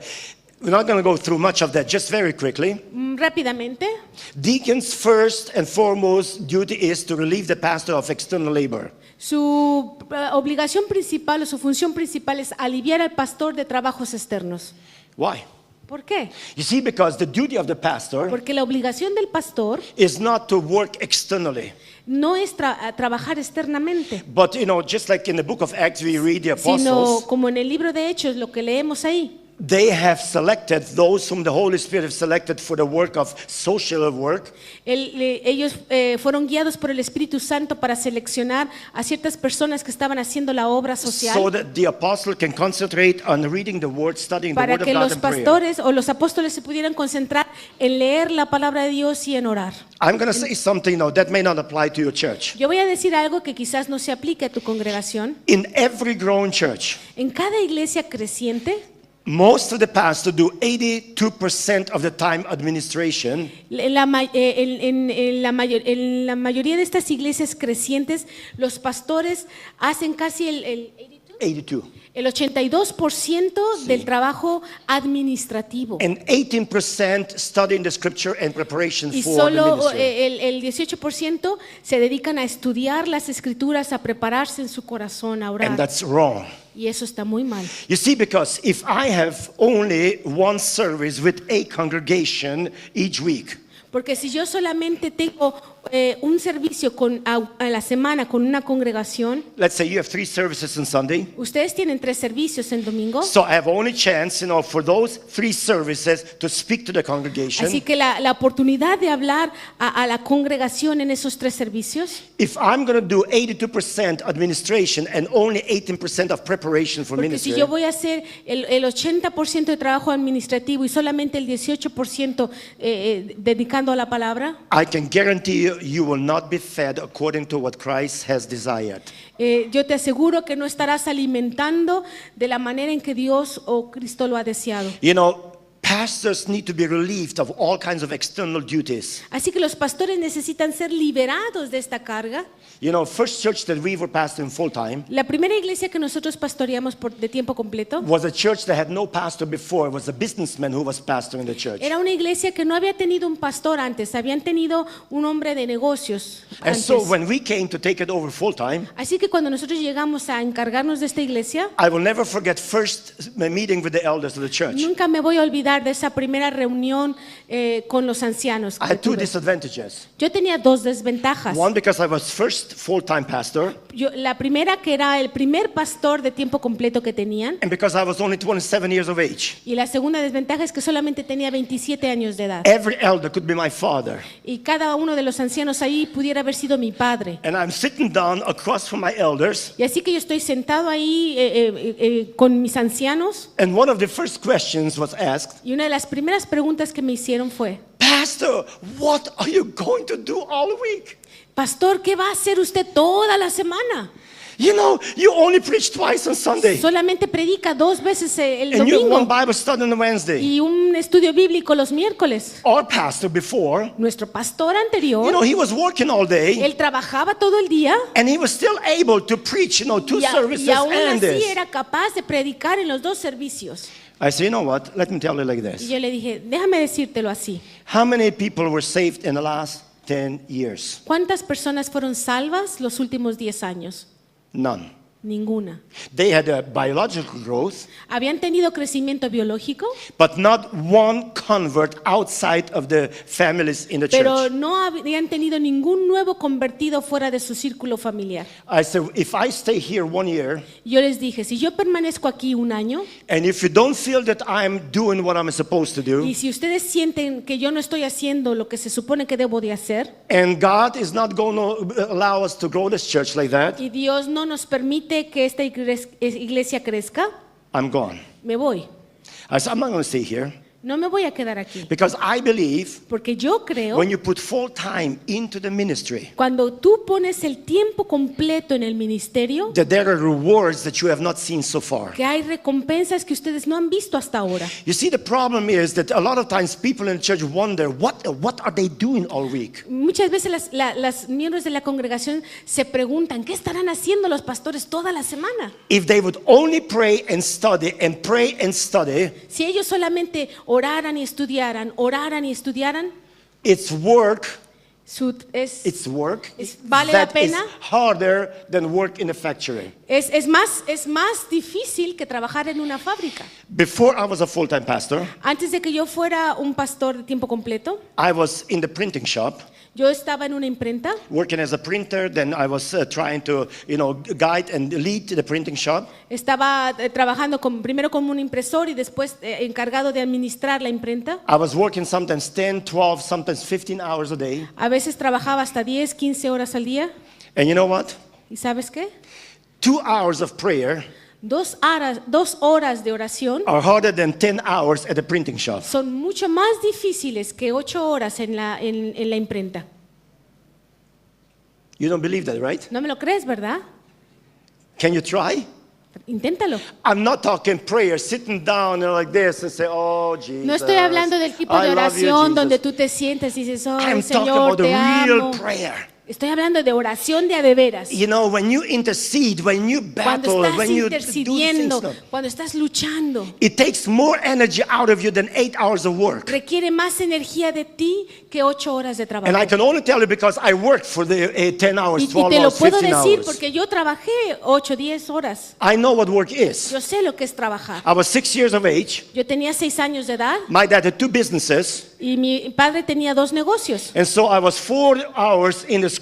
we're not going to go through much of that, just very quickly. rápidamente, Deacons' first and foremost duty is to relieve the pastor of external labor. su obligación principal o su función principal es aliviar al pastor de trabajos externos. Why? ¿Por qué? You see, because the duty of the pastor Porque la obligación del pastor is not to work externally. no es trabajar externamente, But, you know, just like in the book of Acts, we read the sino apostles, como en el libro de Hechos, lo que leemos ahí. they have selected those whom the Holy Spirit have selected for the work of social work. Ellos fueron guiados por el Espíritu Santo para seleccionar a ciertas personas que estaban haciendo la obra So social that the apostle can concentrate on reading the word, studying the para word of que God los and prayer. pastores o los apóstoles se pudieran concentrar en leer la palabra de Dios y en orar. I'm going to say something now that may not apply to your church. Yo voy a decir algo que quizás no se aplique a tu congregación. In every growing church, En cada iglesia creciente, most of the pastors do 82% of the time administration, en la mayoría de estas iglesias crecientes, los pastores hacen casi el 82, 82% del trabajo administrativo. and 18% studying the scripture and preparation Y for the solo ministry. el 18% se dedican a estudiar las escrituras, a prepararse en su corazón, a And orar. that's wrong. Y eso está muy mal. You see, because if I have only one service with a congregation each week, Porque si yo solamente tengo un servicio a la semana con una congregación, let's say you have 3 services on Sunday, ustedes tienen 3 servicios en domingo, so I have only chance, for those 3 services to speak to the congregation. así que la oportunidad de hablar a la congregación en esos 3 servicios, If I'm going to do 82% administration and only 18% of preparation for porque ministry, si yo voy a hacer el 80% de trabajo administrativo y solamente el 18% dedicando a la palabra, I can guarantee you you will not be fed according to what Christ has desired. Yo te aseguro que no estarás alimentando de la manera en que Dios o Cristo lo ha deseado. You know, pastors need to be relieved of all kinds of external duties. Así que los pastores necesitan ser liberados de esta carga. You know, first church that we were pastoring full time La primera iglesia que nosotros pastoreamos de tiempo completo was a church that had no pastor before. It was a businessman who was pastoring the church. era una iglesia que no había tenido un pastor antes, habían tenido un hombre de negocios And antes. so when we came to take it over full time, Así que cuando nosotros llegamos a encargarnos de esta iglesia, I will never forget first meeting with the elders of the church. nunca me voy a olvidar de esa primera reunión con los ancianos. I que had two tuve. disadvantages. Yo tenía dos desventajas. One, because I was first full-time pastor, La primera, que era el primer pastor de tiempo completo que tenían, and because I was only 27 years of age. y la segunda desventaja es que solamente tenía 27 años de edad. Every elder could be my father. Y cada uno de los ancianos ahí pudiera haber sido mi padre. And I'm sitting down across from my elders, Y así que yo estoy sentado ahí con mis ancianos, and one of the first questions was asked, y una de las primeras preguntas que me hicieron fue: Pastor, what are you going to do all week? Pastor, ¿qué va a hacer usted toda la semana? You know, you only preach twice on Sunday, Solamente predica 2 veces el and you have one domingo Bible study on Wednesday. y un estudio bíblico los miércoles. Our pastor before, Nuestro pastor you anterior, know, he was working all day, él trabajaba todo el día and he was still able to preach, you know, two services y aún and así this. era capaz de predicar en los 2 servicios. I said, you know what? Let me tell you like Y this. yo le dije, déjame decírtelo así. How many people were saved in the last 10 years? ¿Cuántas personas fueron salvas los últimos 10 años? None. Ninguna. They had a biological growth, Habían tenido crecimiento biológico, but not one convert outside of the families in the pero church. no habían tenido ningún nuevo convertido fuera de su círculo familiar. I said, if I stay here 1 year, Yo les dije, si yo permanezco aquí 1 año and if you don't feel that I'm doing what I'm supposed to do, y si ustedes sienten que yo no estoy haciendo lo que se supone que debo de hacer and God is not going to allow us to grow this church like that, y Dios no nos permite que esta iglesia crezca, I'm gone. me voy. I said, I'm not going to stay here No me voy a quedar aquí. because I believe Porque yo creo, when you put full time into the ministry, cuando tú pones el tiempo completo en el ministerio, that there are rewards that you have not seen so far. que hay recompensas que ustedes no han visto hasta ahora. You see, the problem is that a lot of times people in the church wonder, what are they doing all week? Muchas veces las miembros de la congregación se preguntan, ¿qué estarán haciendo los pastores toda la semana? If they would only pray and study, Si ellos solamente oraran y estudiaran, it's work. es It's work vale la that is pena. harder than work in a factory. Es más difícil que trabajar en una fábrica. Before I was a full-time pastor, Antes de que yo fuera un pastor de tiempo completo, I was in the printing shop, yo estaba en una imprenta. working as a printer. Then I was trying to, guide and lead the printing shop. Estaba trabajando primero como un impresor y después encargado de administrar la imprenta. I was working sometimes 10, 12, sometimes 15 hours a day. A veces trabajaba hasta 10, 15 horas al día. And you know what? ¿Y sabes qué? 2 hours of prayer 2 horas de oración are harder than 10 hours at the printing shop. son mucho más difíciles que 8 horas en la imprenta. You don't believe that, right? ¿No me lo crees, verdad? Can you try? Inténtalo. I'm not talking prayer, sitting down and like this and say, oh, Jesus. No estoy hablando del tipo de I love you, oración donde Jesus. tú te sientes y dices, oh, I'm talking Señor, about the te real amo. prayer. Estoy hablando de oración de a de veras. You know, when you intercede, when you Cuando battle, estás when you do things, intercediendo, no, cuando estás luchando, it takes more energy out of you than 8 hours of work. requiere más energía de ti que 8 horas de trabajo. And I can only tell you because I worked for the 10 hours, Y 12 te lo hours, puedo 15 decir hours. porque yo trabajé 8, 10 horas. I know what work is. Yo sé lo que es trabajar. I was 6 years of age. Yo tenía 6 años de edad My dad had 2 businesses. y mi padre tenía 2 negocios. And so I was 4 hours in the school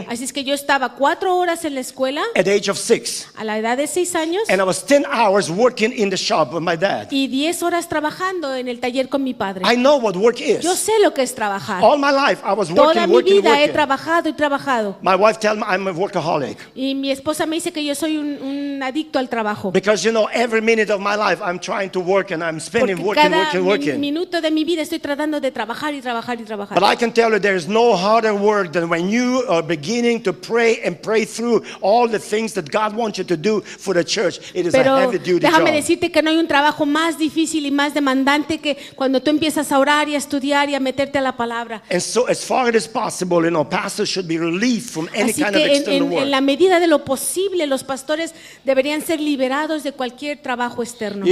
Así es que yo estaba 4 horas en la escuela at the age of 6. a la edad de 6 años And I was 10 hours working in the shop with my dad. y 10 horas trabajando en el taller con mi padre. I know what work is. Yo sé lo que es trabajar. All my life I was Toda working, mi working, vida he working. trabajado y trabajado. My wife tells me I'm a workaholic. Y mi esposa me dice que yo soy un adicto al trabajo. Because every minute of my life I'm trying to work and I'm spending Porque working, cada working. minuto de mi vida estoy tratando de de trabajar y trabajar y trabajar. But I can tell you there is no harder work than when you are beginning to pray and pray through all the things that God wants you to do for the church. It is a Pero heavy duty déjame job. decirte que no hay un trabajo más difícil y más demandante que cuando tú empiezas a orar y a estudiar y a meterte a la palabra. And so as far as possible, pastors should be relieved from any Así kind of que external work. en la medida de lo posible, los pastores deberían ser liberados de cualquier trabajo externo.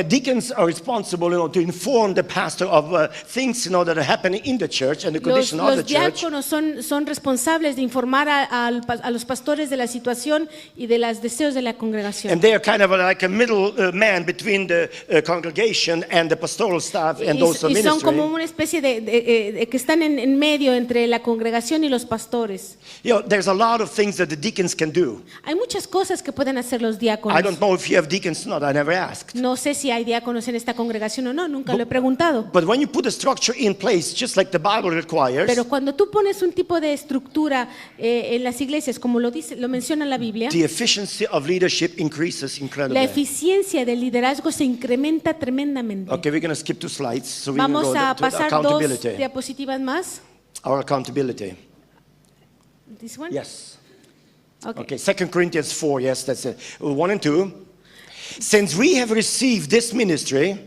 Deacons are responsible, to inform the pastor of things, that are happening in the church and the condition of the Los church. diáconos son responsables de informar a los pastores de la situación y de los deseos de la congregación. And they are kind of like a middle man between the congregation and the pastoral staff and those who Y son ministry. como una especie de que están en medio entre la congregación y los pastores. There's a lot of things that the deacons can do. Hay muchas cosas que pueden hacer los I diáconos. don't know if you have deacons or not. I never asked. No sé si hay diáconos en esta congregación o no, nunca lo he preguntado. But when you put a structure in place, just like the Bible requires, Pero cuando tú pones un tipo de estructura en las iglesias, como lo menciona la Biblia, the efficiency of leadership increases la incredibly. eficiencia del liderazgo se incrementa tremendamente. Okay, we're going to skip 2 slides so we can Vamos go a to pasar 2 accountability. diapositivas más. Our accountability. This one? Yes. Okay. Okay, 2 Corinthians 4, yes, that's it. 1 and 2. Since we have received this ministry,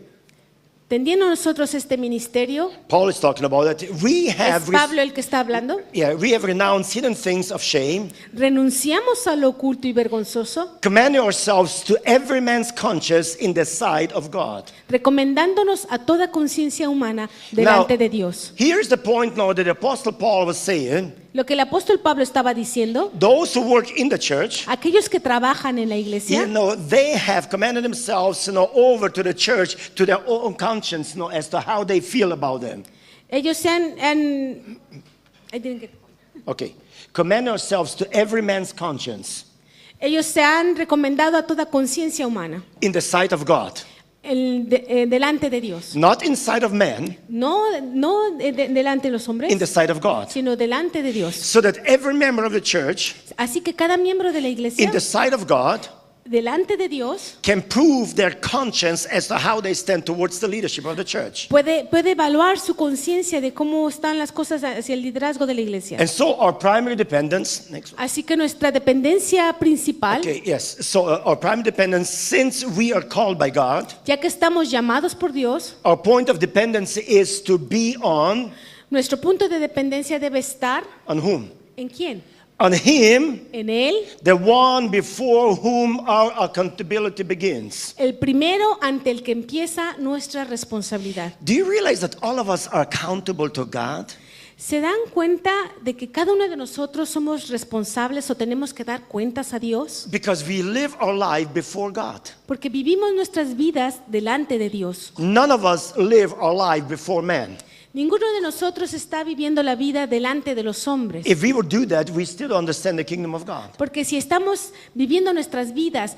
Tendiendo nosotros este ministerio, Paul is talking about that, we have, es Pablo el que está hablando, we have renounced hidden things of shame, renunciamos a lo oculto y vergonzoso, commending ourselves to every man's conscience in the sight of God. recomendándonos a toda conciencia humana delante de Dios. Here's the point now that the Apostle Paul was saying, Lo que el apóstol Pablo estaba diciendo, those who work in the church, aquellos que trabajan en la iglesia, they have commended themselves, over to the church, to their own conscience, as to how they feel about them. ellos se han I didn't get- Okay. Commend ourselves to every man's conscience ellos se han recomendado a toda conciencia humana in the sight of God. Delante de Dios. Not in sight of man, No delante de los in the hombres, sight of God. sino delante de Dios. So that every member of the church, Así que cada miembro de la iglesia, in the sight of God, delante de Dios, can prove their conscience as to how they stand towards the leadership of the church. puede evaluar su conciencia de cómo están las cosas hacia el liderazgo de la iglesia. And so our primary dependence, next one. Así que nuestra dependencia principal, Okay, yes. So our primary dependence, since we are called by God, ya que estamos llamados por Dios, our point of dependency is to be on nuestro punto de dependencia debe estar whom? ¿en quién? On Him, En Él, the one before whom our accountability begins. el primero ante el que empieza nuestra responsabilidad. Do you realize that all of us are accountable to God? ¿Se dan cuenta de que cada uno de nosotros somos responsables o tenemos que dar cuentas a Dios? Because we live our life before God. Porque vivimos nuestras vidas delante de Dios. None of us live our life before man. Ninguno de nosotros está viviendo la vida delante de los hombres. If we would do that, we still understand the kingdom of God. Porque si estamos viviendo nuestras vidas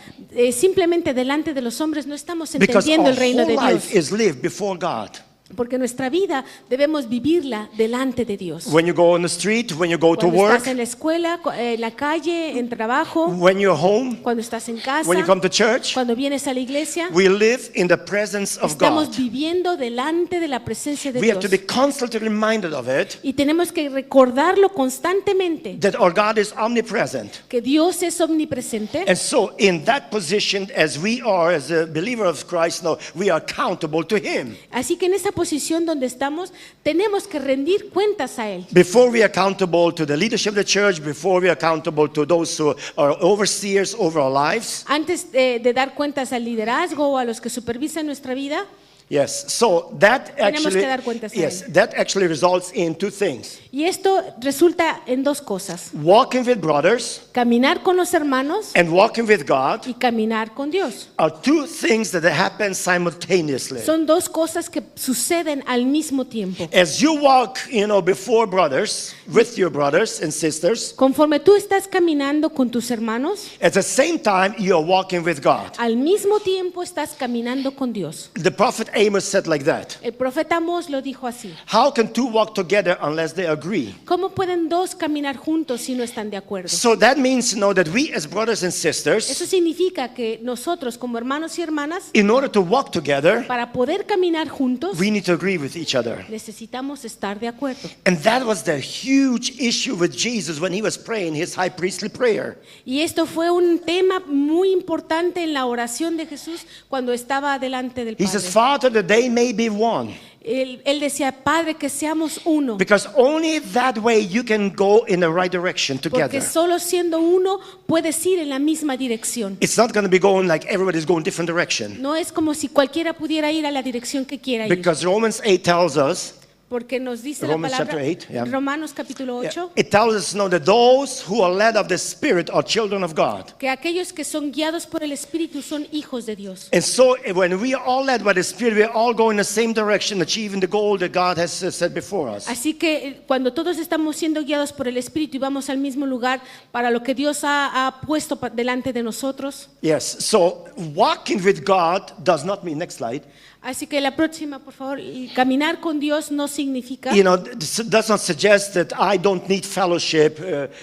simplemente delante de los hombres, no estamos Because entendiendo our el reino de whole Dios. life is lived before God. Porque nuestra vida debemos vivirla delante de Dios. When you go on the street, when you go to Cuando work, estás en la escuela, en la calle, en trabajo, when you're home, cuando estás en casa, when you come to church, cuando vienes a la iglesia, we live in the presence of estamos God. viviendo delante de la presencia de We have Dios. to be constantly reminded of it, Y tenemos que recordarlo constantemente, that our God is omnipresent. que Dios es omnipresente. And so in that position, as we are, as a believer of Christ now, we are accountable to Him. Así que en esa posición donde estamos, tenemos que rendir cuentas a Él. Before we are accountable to the leadership of the church, before we are accountable to those who are overseers over our lives. Antes de dar cuentas al liderazgo o a los que supervisan nuestra vida, Yes, so that Tenemos actually, que dar cuentas a yes, Él. that actually results in 2 things. y esto resulta en 2 cosas: Walking with brothers caminar con los hermanos and walking with God y caminar con Dios. are 2 things that happen simultaneously. Son 2 cosas que suceden al mismo tiempo. As you walk, before brothers, with your brothers and sisters, Conforme tú estás caminando con tus hermanos, at the same time you are walking with God. al mismo tiempo estás caminando con Dios. The prophet Amos said like that. El profeta Amós lo dijo así. How can two walk together unless they agree? ¿Cómo pueden dos caminar juntos si no están de acuerdo? So that means, that we as brothers and sisters, Eso significa que nosotros como hermanos y hermanas, in order to walk together, para poder caminar juntos, we need to agree with each other. necesitamos estar de acuerdo. And that was the huge issue with Jesus when he was praying his high priestly prayer. Y esto fue un tema muy importante en la oración de Jesús cuando estaba delante del He says, Padre. Father, that they may be one. Él decía, Padre, que seamos uno. Because only that way you can go in the right direction together. Porque solo siendo uno puedes ir en la misma dirección. It's not going to be going like everybody's going different direction. No es como si cualquiera pudiera ir a la dirección que quiera ir. Because Romans 8 tells us, Porque nos dice Romans la palabra, chapter 8, yeah. Romanos capítulo 8, it tells us that those who are led of the Spirit are children of God. que aquellos que son guiados por el Espíritu son hijos de Dios. And so when we are all led by the Spirit, we are all going in the same direction, achieving the goal that God has set before us. Así que cuando todos estamos siendo guiados por el Espíritu y vamos al mismo lugar para lo que Dios ha puesto delante de nosotros. Yes, so walking with God does not mean, next slide, Así que la próxima, por favor, y caminar con Dios no significa, does not suggest that I don't need fellowship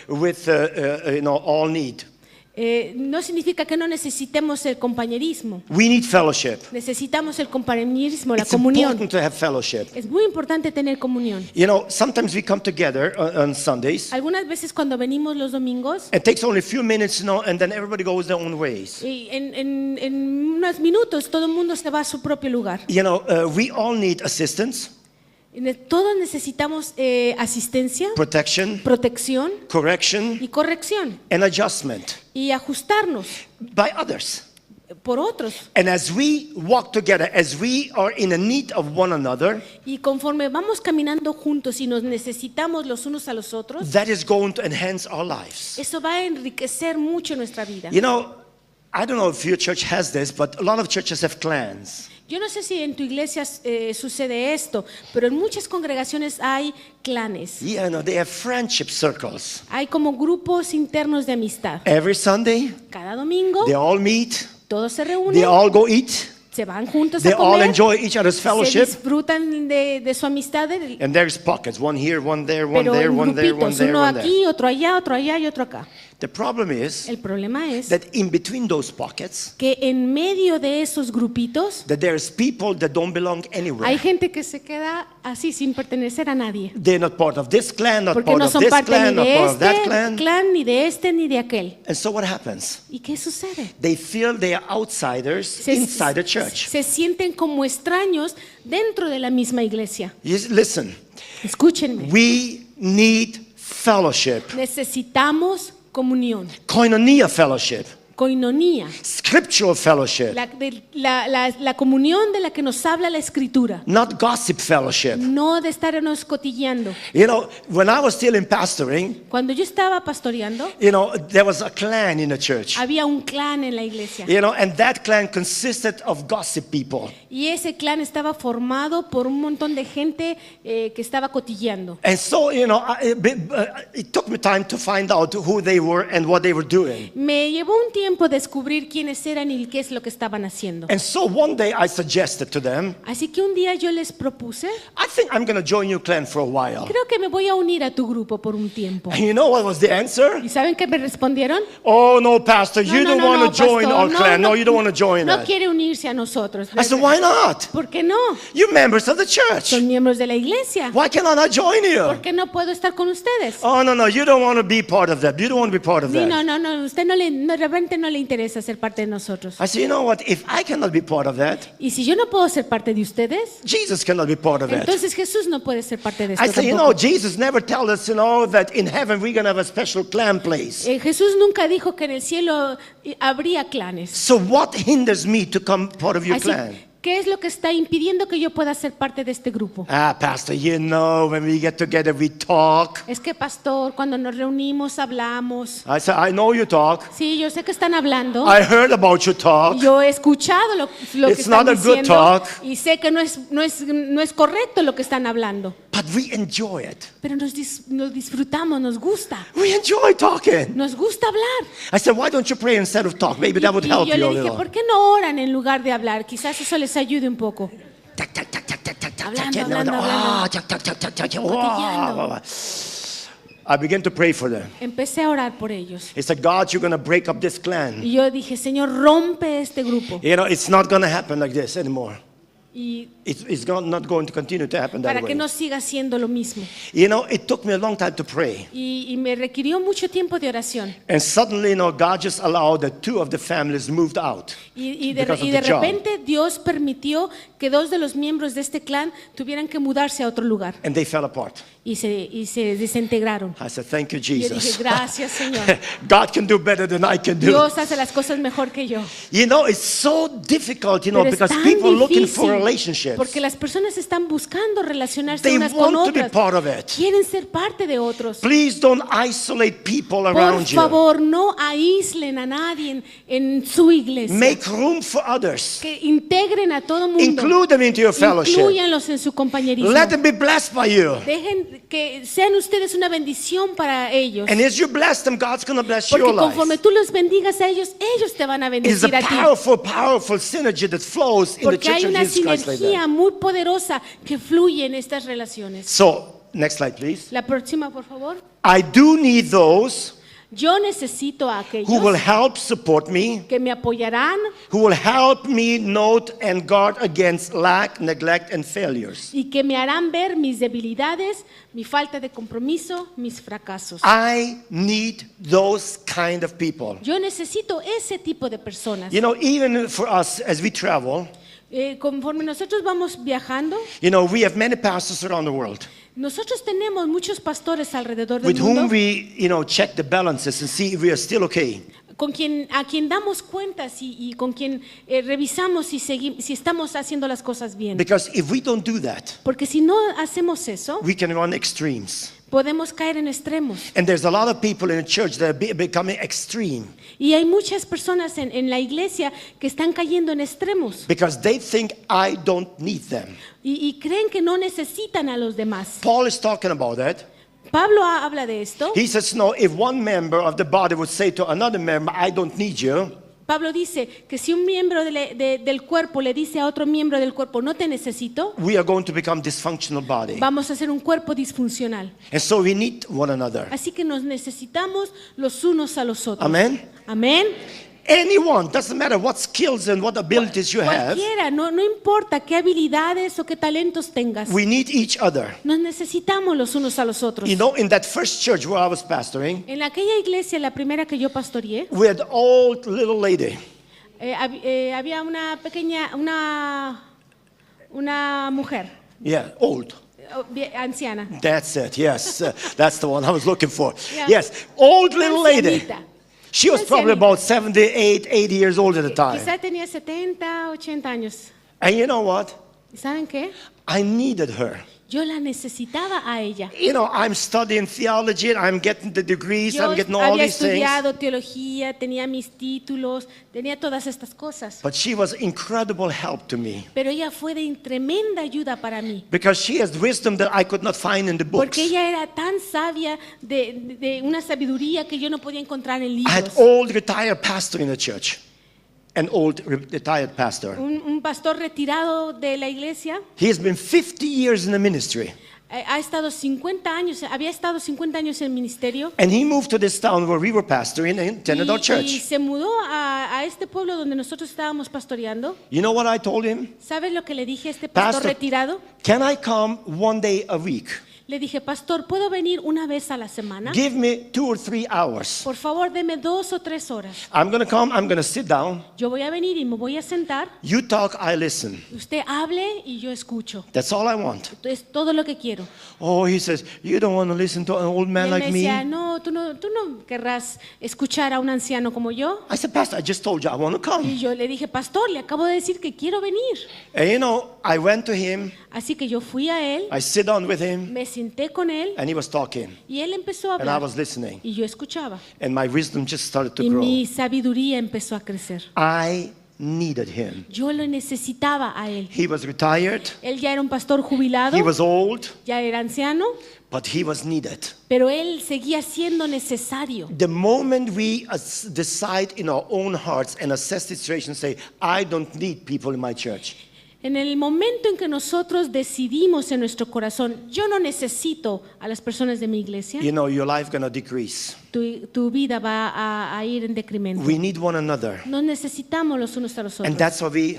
with, all need. no significa que no necesitemos el compañerismo. We need fellowship. Necesitamos el compañerismo, la It's comunión. important to have fellowship. Es muy importante tener comunión. Sometimes we come together on Sundays. Algunas veces cuando venimos los domingos, It takes only a few minutes, and then everybody goes their own ways. y en unos minutos todo el mundo se va a su propio lugar. We all need assistance, Todos necesitamos asistencia, protection, protección correction, y corrección and adjustment y ajustarnos by others. por otros. And as we walk together, as we are in the need of one another, Y conforme vamos caminando juntos y nos necesitamos los unos a los otros, that is going to enhance our lives. eso va a enriquecer mucho nuestra vida. I don't know if your church has this, but a lot of churches have clans. Yo no sé si en tu iglesia sucede esto, pero en muchas congregaciones hay clanes. Yeah, they have friendship circles. Hay como grupos internos de amistad. Every Sunday, Cada domingo they all meet, todos se they reúnen, all go eat, se van juntos they a all comer, enjoy each other's se fellowship, disfrutan de su amistad, and there's pockets, one here, one there, one pero there, en one there, one grupitos, there, uno one there. aquí, otro allá y otro acá. The problem is El problema es that in between those pockets, que en medio de esos grupitos that there's people that don't belong hay anywhere. gente que se queda así sin pertenecer a nadie. They're not part of this clan, not Porque part no of son this parte clan, ni not de part of that este clan. clan, ni de este, ni de aquel. And so what happens? ¿Y qué sucede? They feel they are outsiders inside the church. Se sienten como extraños dentro de la misma iglesia. Listen, Escúchenme. we need fellowship, Necesitamos comunión, koinonia fellowship, coinonía, scriptural fellowship, la comunión de la que nos habla la Escritura, not gossip fellowship. no de estarnos cotilleando. When I was still in pastoring, Cuando yo estaba pastoreando, there was a clan in the church. había un clan en la iglesia. And that clan consisted of gossip people. Y ese clan estaba formado por un montón de gente que estaba cotilleando. And so, it took me time to find out who they were and what they were doing. Me llevó un tiempo descubrir quiénes eran y qué es lo que estaban haciendo. And so one day I suggested to them, Así que un día yo les propuse, I think I'm going to join your clan for a while. creo que me voy a unir a tu grupo por un tiempo. And you know what was the answer? ¿Y saben qué me respondieron? Oh, no, Pastor, you don't want to join pastor, our clan. No, you don't want to join no us. quiere unirse a nosotros. I said, why not? ¿Por qué no? You're members of the church. Son miembros de la iglesia. Why cannot I join ¿Por you? qué no puedo estar con ustedes? Oh, no, you don't want to be part of that. You don't want to be part of Sí, that. no, usted de repente no le interesa ser parte de nosotros. I said, you know what? If I cannot be part of that, Y si yo no puedo ser parte de ustedes, Jesus cannot be part of that. entonces Jesús no puede ser parte de esto I said, tampoco. Jesus never tells us, that in heaven we're going to have a special clan place. Jesús nunca dijo que en el cielo habría clanes. So what hinders me to come part of your Así, clan? ¿qué es lo que está impidiendo que yo pueda ser parte de este grupo? Pastor, when we get together, we talk. Es que, pastor, cuando nos reunimos hablamos. I said, I know you talk. Sí, yo sé que están hablando. I heard about your talk. Yo he escuchado lo que It's están not a good diciendo talk. y sé que no es correcto lo que están hablando. But we enjoy it. Pero nos disfrutamos, nos gusta. We enjoy talking. Nos gusta hablar. I said, why don't you pray instead of talk? Maybe that would Y help yo you a le dije, little. ¿por qué no oran en lugar de hablar? Quizás eso les ayude un poco. tac, tac, tac, tac, tac, tac, tac, Hablando, tac, hablando, tac, hablando. tac, tac, tac, tac, tac, Cotilleando. wow, wow. I began to pray for them. Empecé a orar por ellos. He said, God, you're going to break up this clan. Y yo dije, Señor, rompe este grupo. You know, it's not going to happen like this anymore. Y It's not going to continue to happen that para que way. no siga siendo lo mismo. You know, it took me a long time to pray. Y me requirió mucho tiempo de oración. And suddenly, you know, God just allowed that 2 of the families moved out. Y because of de the job. repente Dios permitió que 2 de los miembros de este clan tuvieran que mudarse a otro lugar. And they fell apart. Y se desintegraron. I said, thank you, Y yo dije, Jesus. gracias, Señor. God can do better than I can do. Dios hace las cosas mejor que yo. You know, it's so difficult, you know, Pero es because tan people are looking for difícil, relationships. porque las personas están buscando relacionarse They unas con want to be otras. part of it. Quieren ser parte de otros. Please don't isolate people Por around you. favor, no aíslen a nadie en su iglesia. Make room for others. Que integren a todo mundo. Include them into your fellowship. Inclúyanlos en su compañerismo. Let them be blessed by you. Dejen que sean ustedes una bendición para ellos. And as you bless them, God's going to bless Porque your life. conforme tú los bendigas a ellos, ellos te van a It is a bendecir a ti. powerful, powerful synergy that flows in the Porque church hay of una Jesus Christ like sinergia that. muy poderosa que fluye en estas relaciones. So, next slide, please. La próxima, por favor. I do need those Yo necesito a aquellos who will help support me, que me apoyarán who will help me note and guard against lack, neglect, and failures. y que me harán ver mis debilidades, mi falta de compromiso, mis fracasos. I need those kind of people. Yo necesito ese tipo de personas. You know, even for us as we travel, Conforme nosotros vamos viajando, you know, we have many pastors around the world nosotros tenemos muchos pastores alrededor del with whom mundo we, you know, check the balances and see if we are still okay. a quien damos cuentas y con quien revisamos si estamos haciendo las cosas bien. Because if we don't do that, Porque si no hacemos eso, we can run extremes. podemos caer en extremos. And there's a lot of people in the church that are becoming extreme Y hay muchas personas en la iglesia que están cayendo en extremos because they think I don't need them. y creen que no necesitan a los demás. Paul is talking about that. Pablo habla de esto. He says, no, if one member of the body would say to another member, I don't need you, Pablo dice que si un miembro del cuerpo le dice a otro miembro del cuerpo, no te necesito, we are going to become dysfunctional body. vamos a ser un cuerpo disfuncional. And so we need one another. Así que nos necesitamos los unos a los otros. Amen. Amén. Anyone, doesn't matter what skills and what abilities you have, Cualquiera, no importa qué habilidades o qué talentos tengas. we need each other. Nos necesitamos los unos a los otros. You know, in that first church where I was pastoring, En aquella iglesia, la primera que yo pastoreé, we had an old little lady. había una pequeña, una mujer Yeah, old. anciana. That's it. Yes, that's the one I was looking for. Yeah. Yes, old little lady. Ancianita. She was probably about 78, 80 years old at the time. Quizá tenía 70, 80 años. And you know what? ¿Y saben qué? I needed her. Yo la necesitaba a ella. You know, I'm studying theology, and I'm getting the degrees, Yo I'm getting all había these things. estudiado teología, tenía mis títulos, tenía todas estas cosas. But she was incredible help to me Pero ella fue de tremenda ayuda para mí. because she has wisdom that I could not find in the books. Porque ella era tan sabia, de una sabiduría que yo no podía encontrar en I had libros. old retired pastor in the church, an old retired pastor. Un pastor retirado de la iglesia He has been 50 years in the ministry, ha estado 50 años, había estado 50 años en ministerio and he moved to this town where we were pastoring and attended our y church. se mudó a este pueblo donde nosotros estábamos pastoreando. You know what I told him? ¿Sabes lo que le dije a este pastor Pastor, retirado? can I come one day a week? Le dije, pastor, ¿puedo venir una vez a la semana? Give me 2 or 3 hours. Por favor, deme 2 o 3 horas. I'm going to come, I'm going to sit down. Yo voy a venir y me voy a sentar. You talk, I listen. Usted hable y yo escucho. That's all I want. Es todo lo que quiero. Oh, he says, you don't want to listen to an old Y man él like me me? decía, no, tú no querrás escuchar a un anciano como yo. I said, Pastor, I just told you I want to come. Y yo le dije, pastor, le acabo de decir que quiero venir. And you know, I went to him, Así que yo fui a él, I sit down with him, me senté con él and he was talking. y él empezó a And I hablar. was listening. Y yo escuchaba. And my wisdom just started to Y grow. mi sabiduría empezó a crecer. I needed him. Yo lo necesitaba a él. He was retired, Él ya era un pastor jubilado, he was old, ya era anciano, but he was needed. pero él seguía siendo necesario. The moment we decide in our own hearts and assess the situation, say, I don't need people in my church. En el momento en que nosotros decidimos en nuestro corazón, yo no necesito a las personas de mi iglesia, you know, your life gonna decrease. tu vida va a ir en decremento. We need one another. Nos necesitamos los unos a los otros. And that's why we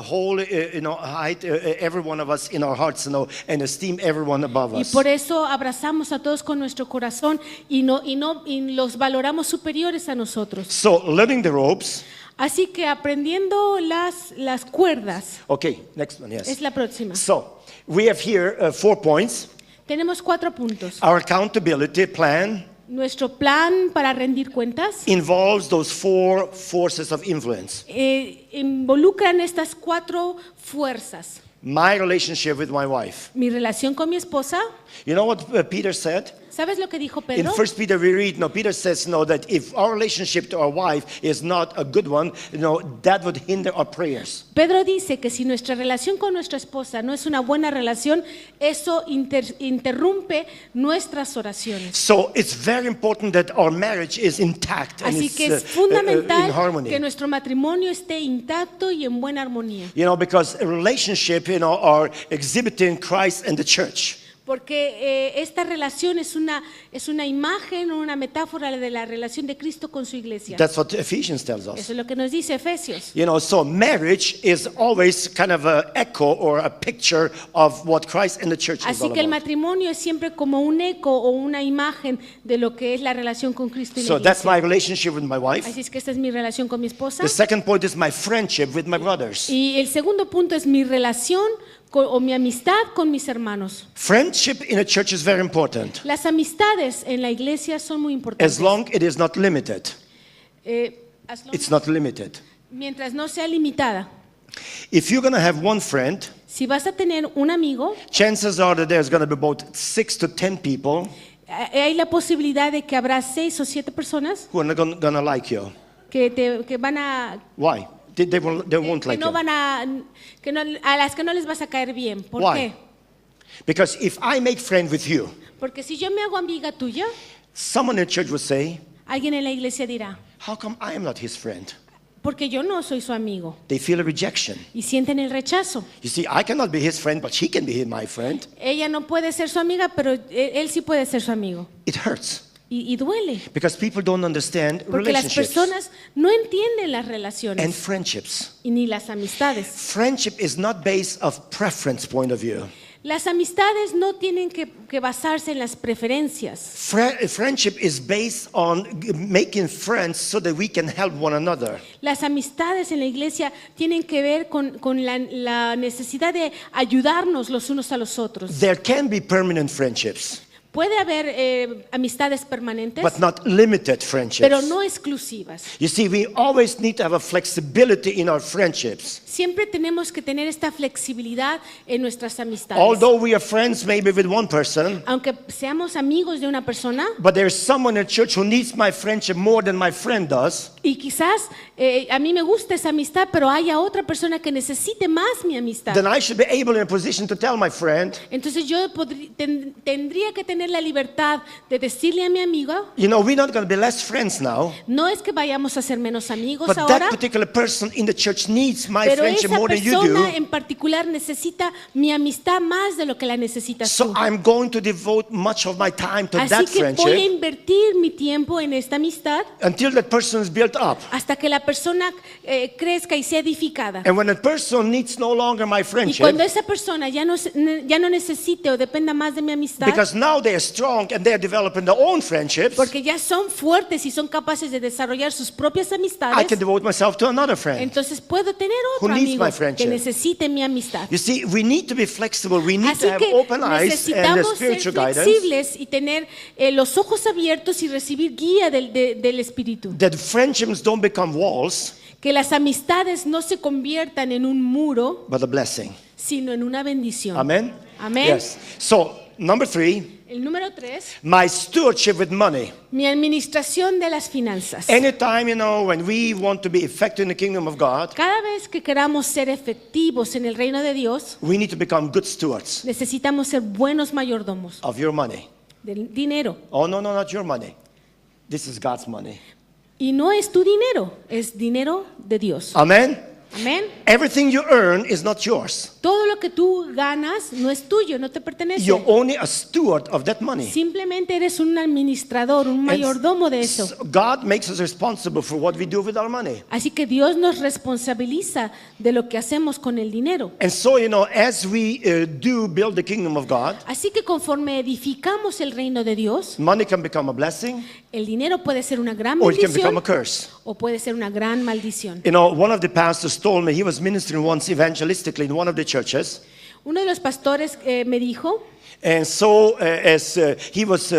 hold, hide every one of us in our hearts, you know, and esteem everyone above Y us. por eso abrazamos a todos con nuestro corazón y los valoramos superiores a nosotros. So, learning the ropes. Así que aprendiendo las cuerdas Okay, next one, yes. es la próxima. So, we have here 4 points. Tenemos 4 puntos. Our accountability plan Nuestro plan para rendir cuentas involves those 4 forces of influence. involucran estas 4 fuerzas. My relationship with my wife. Mi relación con mi esposa. You know what Peter said? ¿Sabes lo que dijo In Pedro? 1 Peter we read, Peter says, that if our relationship to our wife is not a good one, that would hinder our prayers. Pedro dice que si nuestra relación con nuestra esposa no es una buena relación, eso interrumpe nuestras oraciones. So it's very important that our marriage is intact and Así it's que es in fundamental harmony. que nuestro matrimonio esté intacto y en buena armonía. Because a relationship, are exhibiting Christ and the church. Porque esta relación es una imagen o una metáfora de la relación de Cristo con su iglesia. That's what Ephesians tells us. Eso es lo que nos dice Efesios. So marriage is always kind of an echo or a picture of what Christ and the church is Así all que el about. matrimonio es siempre como un eco o una imagen de lo que es la relación con Cristo y la So that's iglesia. my relationship with my wife. Así es que esta es mi relación con mi esposa. The second point is my friendship with my brothers. Y el segundo punto es mi relación o mi amistad con mis hermanos. Friendship in a church is very important, Las amistades en la iglesia son muy as importantes. long it is not limited. As long- It's not limited. mientras no sea limitada. If you're going to have one friend, Si vas a tener un amigo, chances are that there's going to be about 6 to 10 people hay la posibilidad de que habrá 6 o 7 personas who are not going to like you. que van a Why? They won't que like no you. van a las que no les vas a caer bien. ¿Por Why? qué? Because if I make friend with you, Porque si yo me hago amiga tuya, someone in church would say, alguien en la iglesia dirá, how come I am not his friend? porque yo no soy su amigo. They feel a rejection. Y sienten el rechazo. You see, I cannot be his friend, but he can be my friend. Ella no puede ser su amiga, pero él sí puede ser su amigo. It hurts Y duele. because people don't understand Porque las relationships personas no entienden las and relaciones friendships. y ni las amistades. Friendship is not based of preference point of view. Las amistades no tienen que basarse en las preferencias. Friendship is based on making friends so that we can help one another. Las amistades en la iglesia tienen que ver con la necesidad de ayudarnos los unos a los otros. There can be permanent friendships, Puede haber amistades permanentes, but not limited friendships. pero no exclusivas. You see, we always need to have a flexibility in our friendships. Siempre tenemos que tener esta flexibilidad en nuestras amistades. Although we are friends maybe with one person, Aunque seamos amigos de una persona but there's someone in church who needs my friendship more than my friend does, y quizás a mí me gusta esa amistad, pero haya otra persona que necesite más mi amistad. then I should be able in a position to tell my friend, Entonces yo tendría que tener la libertad de decirle a mi amiga, we're not going to be less friends now, no es que vayamos a ser menos amigos but ahora, that particular person in the church needs my pero friendship esa more than you do. persona en particular necesita mi amistad más de lo que la necesitas So tú. I'm going to devote much of my time to Así that que voy a friendship invertir mi tiempo en esta amistad until that person is built up. hasta que la persona crezca y sea edificada. And when a person needs no longer my Y friendship, cuando esa persona ya no necesite o dependa más de mi amistad, because now they are strong and they are developing their own friendships, porque ya son fuertes y son capaces de desarrollar sus propias I amistades, can devote myself to another friend. entonces puedo tener Who otro needs amigo my friendship. que necesite mi amistad. You see, we need to be flexible. We need Así to have que open eyes and necesitamos ser spiritual guidance. flexibles y tener los ojos abiertos y recibir guía del Espíritu. That friendships don't become walls, Que las amistades no se conviertan en un muro, but a blessing. sino en una bendición. Amen? Amén. Yes. So, number 3, El número 3, my stewardship with money. mi administración de las finanzas. Anytime, when we want to be effective in the kingdom of God, Cada vez que queramos ser efectivos en el reino de Dios, we need to become good stewards necesitamos ser buenos mayordomos of your money. del dinero. Oh, no, not your money. This is God's money. Y no es tu dinero, es dinero de Dios. Amen? Amén. Everything you earn is not yours. Todo lo que tú ganas no es tuyo, no te pertenece. You're only a steward of that money. Simplemente eres un administrador, un mayordomo de eso. God makes us responsible for what we do with our money. Así que Dios nos responsabiliza de lo que hacemos con el dinero. And so, as we do build the kingdom of God, Así que conforme edificamos el reino de Dios, money can become a blessing el dinero puede ser una gran or it can become a bendición curse. o puede ser una gran maldición. One of the pastors told me he was ministering once evangelistically in one of the churches. Uno de los pastores me dijo, And so, as he was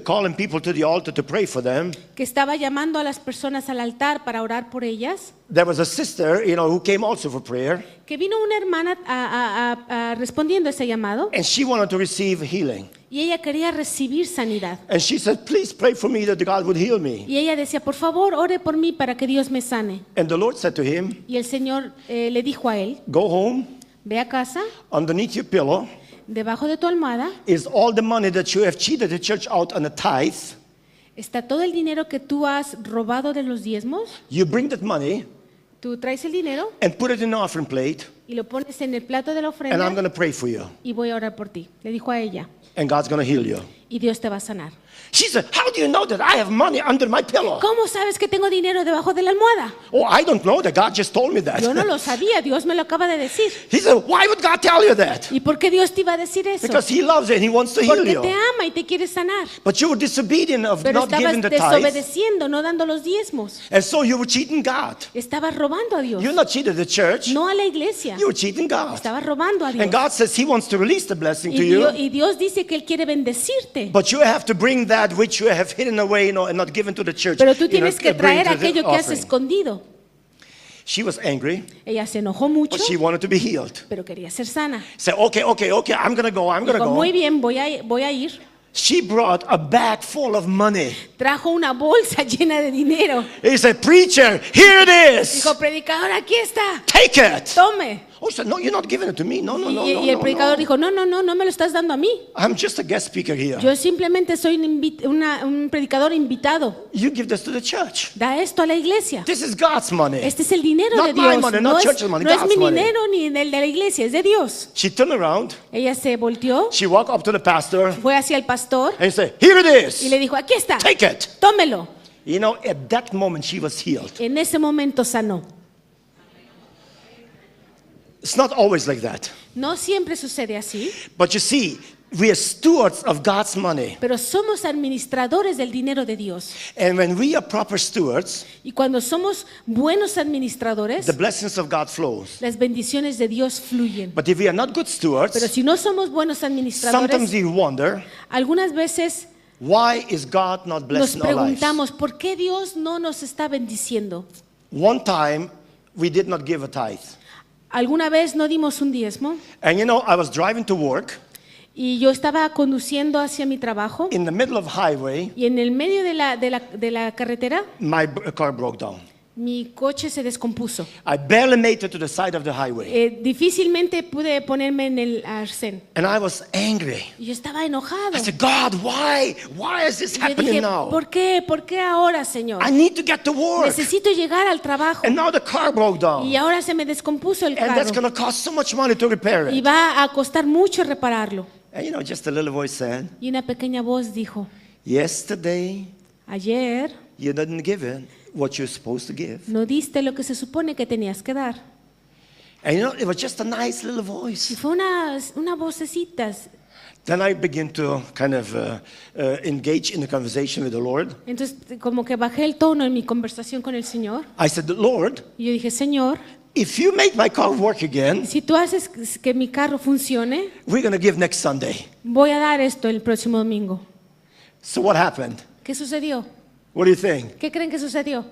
calling people to the altar to pray for them, que estaba llamando a las personas al altar para orar por ellas, there was a sister, who came also for prayer, que vino una hermana respondiendo a ese llamado and she wanted to receive healing. y ella quería recibir sanidad. And she said, "Please pray for me that God would heal me." Y ella decía, por favor, ore por mí para que Dios me sane. And the Lord said to him, Y el Señor le dijo a él, "Go home. ve a casa, Underneath your pillow debajo de tu almohada is all the money that you have cheated the church out on a tithe. está todo el dinero que tú has robado de los diezmos. You bring that money Tú traes el dinero and put it in an offering plate, y lo pones en el plato de la and I'm ofrenda going to pray for you, y voy a orar por ti. Le dijo a ella, and God's going to heal you." y Dios te va a sanar. She said, "How do you know that I have money under my pillow?" ¿Cómo sabes que tengo dinero debajo de la almohada? "Oh, I don't know that. God just told me that." Yo no lo sabía, Dios me lo acaba de decir. He said, "Why would God tell you that?" ¿Y por qué Dios te iba a decir eso? Because He loves you and He wants to heal Porque you. te ama y te quiere sanar. But you were disobedient of Pero not estabas giving the tithe, desobedeciendo, no dando los diezmos. and so you were cheating God. Estabas robando a Dios. You're not cheating the church. No a la iglesia. You were cheating God. Estabas robando a Dios. And God says He wants to release the blessing to Y you. Dios dice que Él quiere bendecirte. But you have to bring that which you have hidden away, and not given to the church. Pero tú tienes que bring traer to the aquello que has offering. escondido. She was angry, Ella se enojó mucho, but she wanted to be healed. pero quería ser sana. Said, okay, I'm gonna go. Dijo, muy bien, voy a ir. She brought a bag full of money. Trajo una bolsa llena de dinero. He said, "Preacher, here it is. Dijo, predicador, aquí está. Take it." Tome. Oh, he said, "No, you're not giving it to me. No, Y el predicador dijo, no me lo estás dando a mí. I'm just a guest speaker here. Yo simplemente soy un predicador invitado. You give this to the church. Da esto a la iglesia. This is God's money." Este es el dinero Not de my Dios. money, No not es, church's money, no es God's mi money. dinero ni el de la iglesia, es de Dios. She turned around. Ella se volteó, She walked up to the pastor fue hacia el pastor and said, "Here it y is. le dijo, aquí está, Take it." tómelo. At that moment, she was healed. En ese momento sanó. It's not always like that. No siempre sucede así, But you see, we are stewards of God's money. pero somos administradores del dinero de Dios. And when we are proper stewards, Y cuando somos buenos administradores, the blessings of God flows. las bendiciones de Dios fluyen. But if we are not good Pero stewards, si no somos buenos sometimes administradores, we wonder, algunas veces why is God not nos blessing our lives? preguntamos, ¿por qué Dios no nos está bendiciendo? One time, we did not give a tithe. Alguna vez no dimos un diezmo And I was driving to work y yo estaba conduciendo hacia mi trabajo in the middle of highway. y en el medio de la carretera My car broke down. mi coche se descompuso. I barely made it to the side of the highway. Difícilmente pude ponerme en el arcén. And I was angry. Y yo estaba enojado. I said, "God, why? Why is this Y yo happening dije, now? ¿por qué? ¿Por qué ahora, Señor? I need to get to work." Necesito llegar al trabajo. And now the car broke down. Y ahora se me descompuso el And that's carro. going to cost so much money to repair Y it. va a costar mucho repararlo. And just a little voice said, Y una pequeña voz dijo, "Yesterday, ayer you didn't give it what you're supposed to give." no diste lo que se supone que tenías que dar. And it was just a nice little Y voice. fue una vocecita. Then I began to kind of engage in the conversation with the Lord. Entonces como que bajé el tono en mi conversación con el Señor. I said, "Lord, Y yo dije, Señor, if you make my car work again, si tú haces que mi carro funcione, we're going to give next Sunday." voy a dar esto el próximo domingo. So what happened? ¿Qué sucedió? What do you think? ¿Qué creen que sucedió?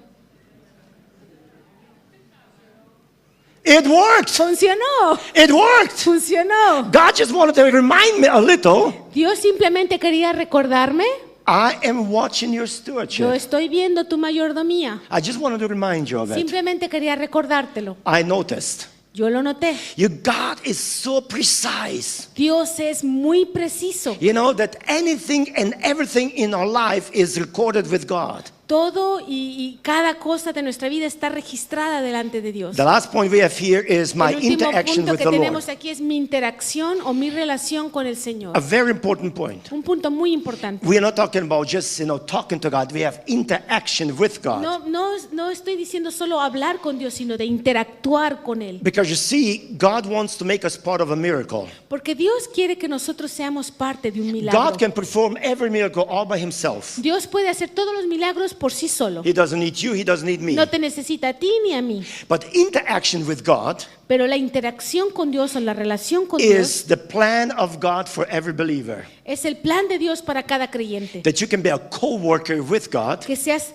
It worked. Funcionó. It worked. Funcionó. God just wanted to remind me a little. Dios simplemente quería recordarme, I am watching your yo stewardship. estoy viendo tu mayordomía. I just wanted to remind you of it. Simplemente quería recordártelo. I noticed. Yo lo noté. Your God is so precise. Dios es muy preciso. That anything and everything in our life is recorded with God. todo y cada cosa de nuestra vida está registrada delante de Dios. The last point we have here is my El último interaction punto with que the Lord. tenemos aquí es mi interacción o mi relación con el Señor. A very important point. Un punto muy importante. We are not talking about just, talking to God. We have interaction with God. No estoy diciendo solo hablar con Dios, sino de interactuar con Él. Because you see, God wants to make us part of a miracle. Porque Dios quiere que nosotros seamos parte de un milagro. God can perform every miracle all by himself. Dios puede hacer todos los milagros por sí solo. He doesn't need you, he doesn't need me. No te necesita a ti ni a mí. But interaction with God Pero la interacción con Dios o la relación con is Dios the plan of God for every believer. es el plan de Dios para cada creyente. That you can be a co-worker with God, Que seas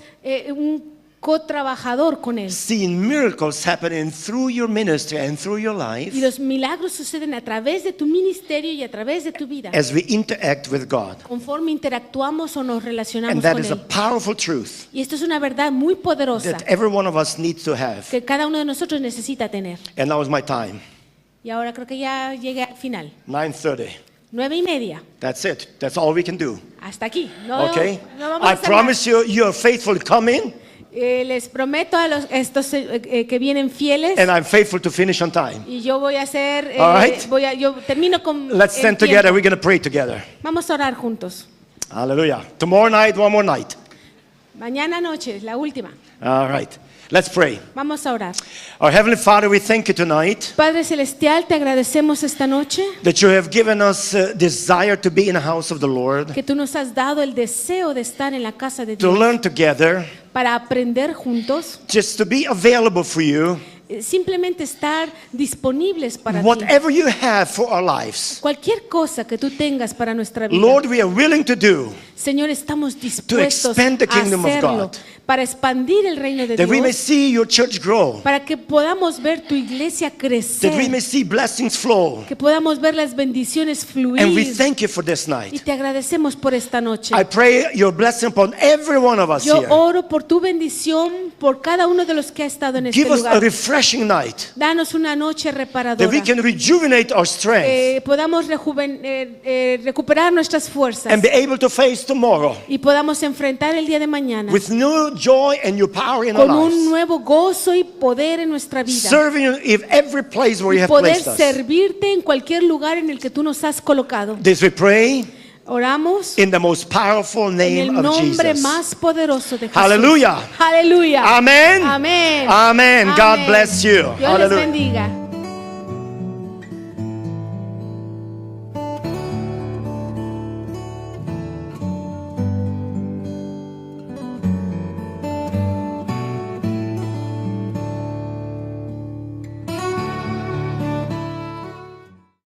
un co-trabajador con Él. seeing miracles happening through your ministry and through your life Y los milagros suceden a través de tu ministerio y a través de tu vida. as we interact with God. Conforme interactuamos o nos relacionamos And that con is a Él. powerful truth Y esto es una verdad muy poderosa that every one of us needs to have. que cada uno de nosotros necesita tener. And that was my time, Y ahora creo que ya llegué al final. 9:30. 9:30. That's it. That's all we can do. Hasta aquí. No, Okay? no vamos a I hacer promise you are faithful to come in, les prometo a estos que vienen fieles and I'm faithful to finish on time. y yo voy a hacer, All right. yo termino con Let's el stand tiempo. together. We're going to pray together. Vamos a orar juntos. Hallelujah. Tomorrow night, one more night. Mañana noche, la última. All right. Let's pray. Vamos a orar. Our Heavenly Father, we thank you tonight Padre Celestial, te agradecemos esta noche that you have given us desire to be in the house of the Lord, que tú nos has dado el deseo de estar en la casa de to Dios learn together, para aprender juntos, just to be available for you, simplemente estar disponibles para ti. whatever you have for our lives. Cualquier cosa que tú tengas para nuestra vida. Lord, we are willing to do Señor, estamos dispuestos expand the a kingdom of hacerlo God. para expandir el reino de that we may Dios, see your church grow, para que podamos ver tu iglesia that we may crecer, see blessings flow. que podamos ver las bendiciones And we fluir. thank you for this Y night. te agradecemos por esta noche. I pray your blessing upon every one of us Yo here. oro por tu bendición por cada uno de los que ha estado en este Give us a lugar. refreshing night, Danos una noche that we reparadora. can rejuvenate our strength Podamos recuperar nuestras fuerzas and be able to face tomorrow y podamos enfrentar el día de mañana with new joy and new power in our con un lives, nuevo gozo y poder en nuestra vida. serving you in every place where you have Poder placed us. servirte en cualquier lugar en el que tú nos has colocado. This we pray Oramos in the most powerful en name el of nombre Jesus. más poderoso de Jesús. Hallelujah. Aleluya. Amen. Amén. Amen. God bless you. Dios les Hallelujah. bendiga.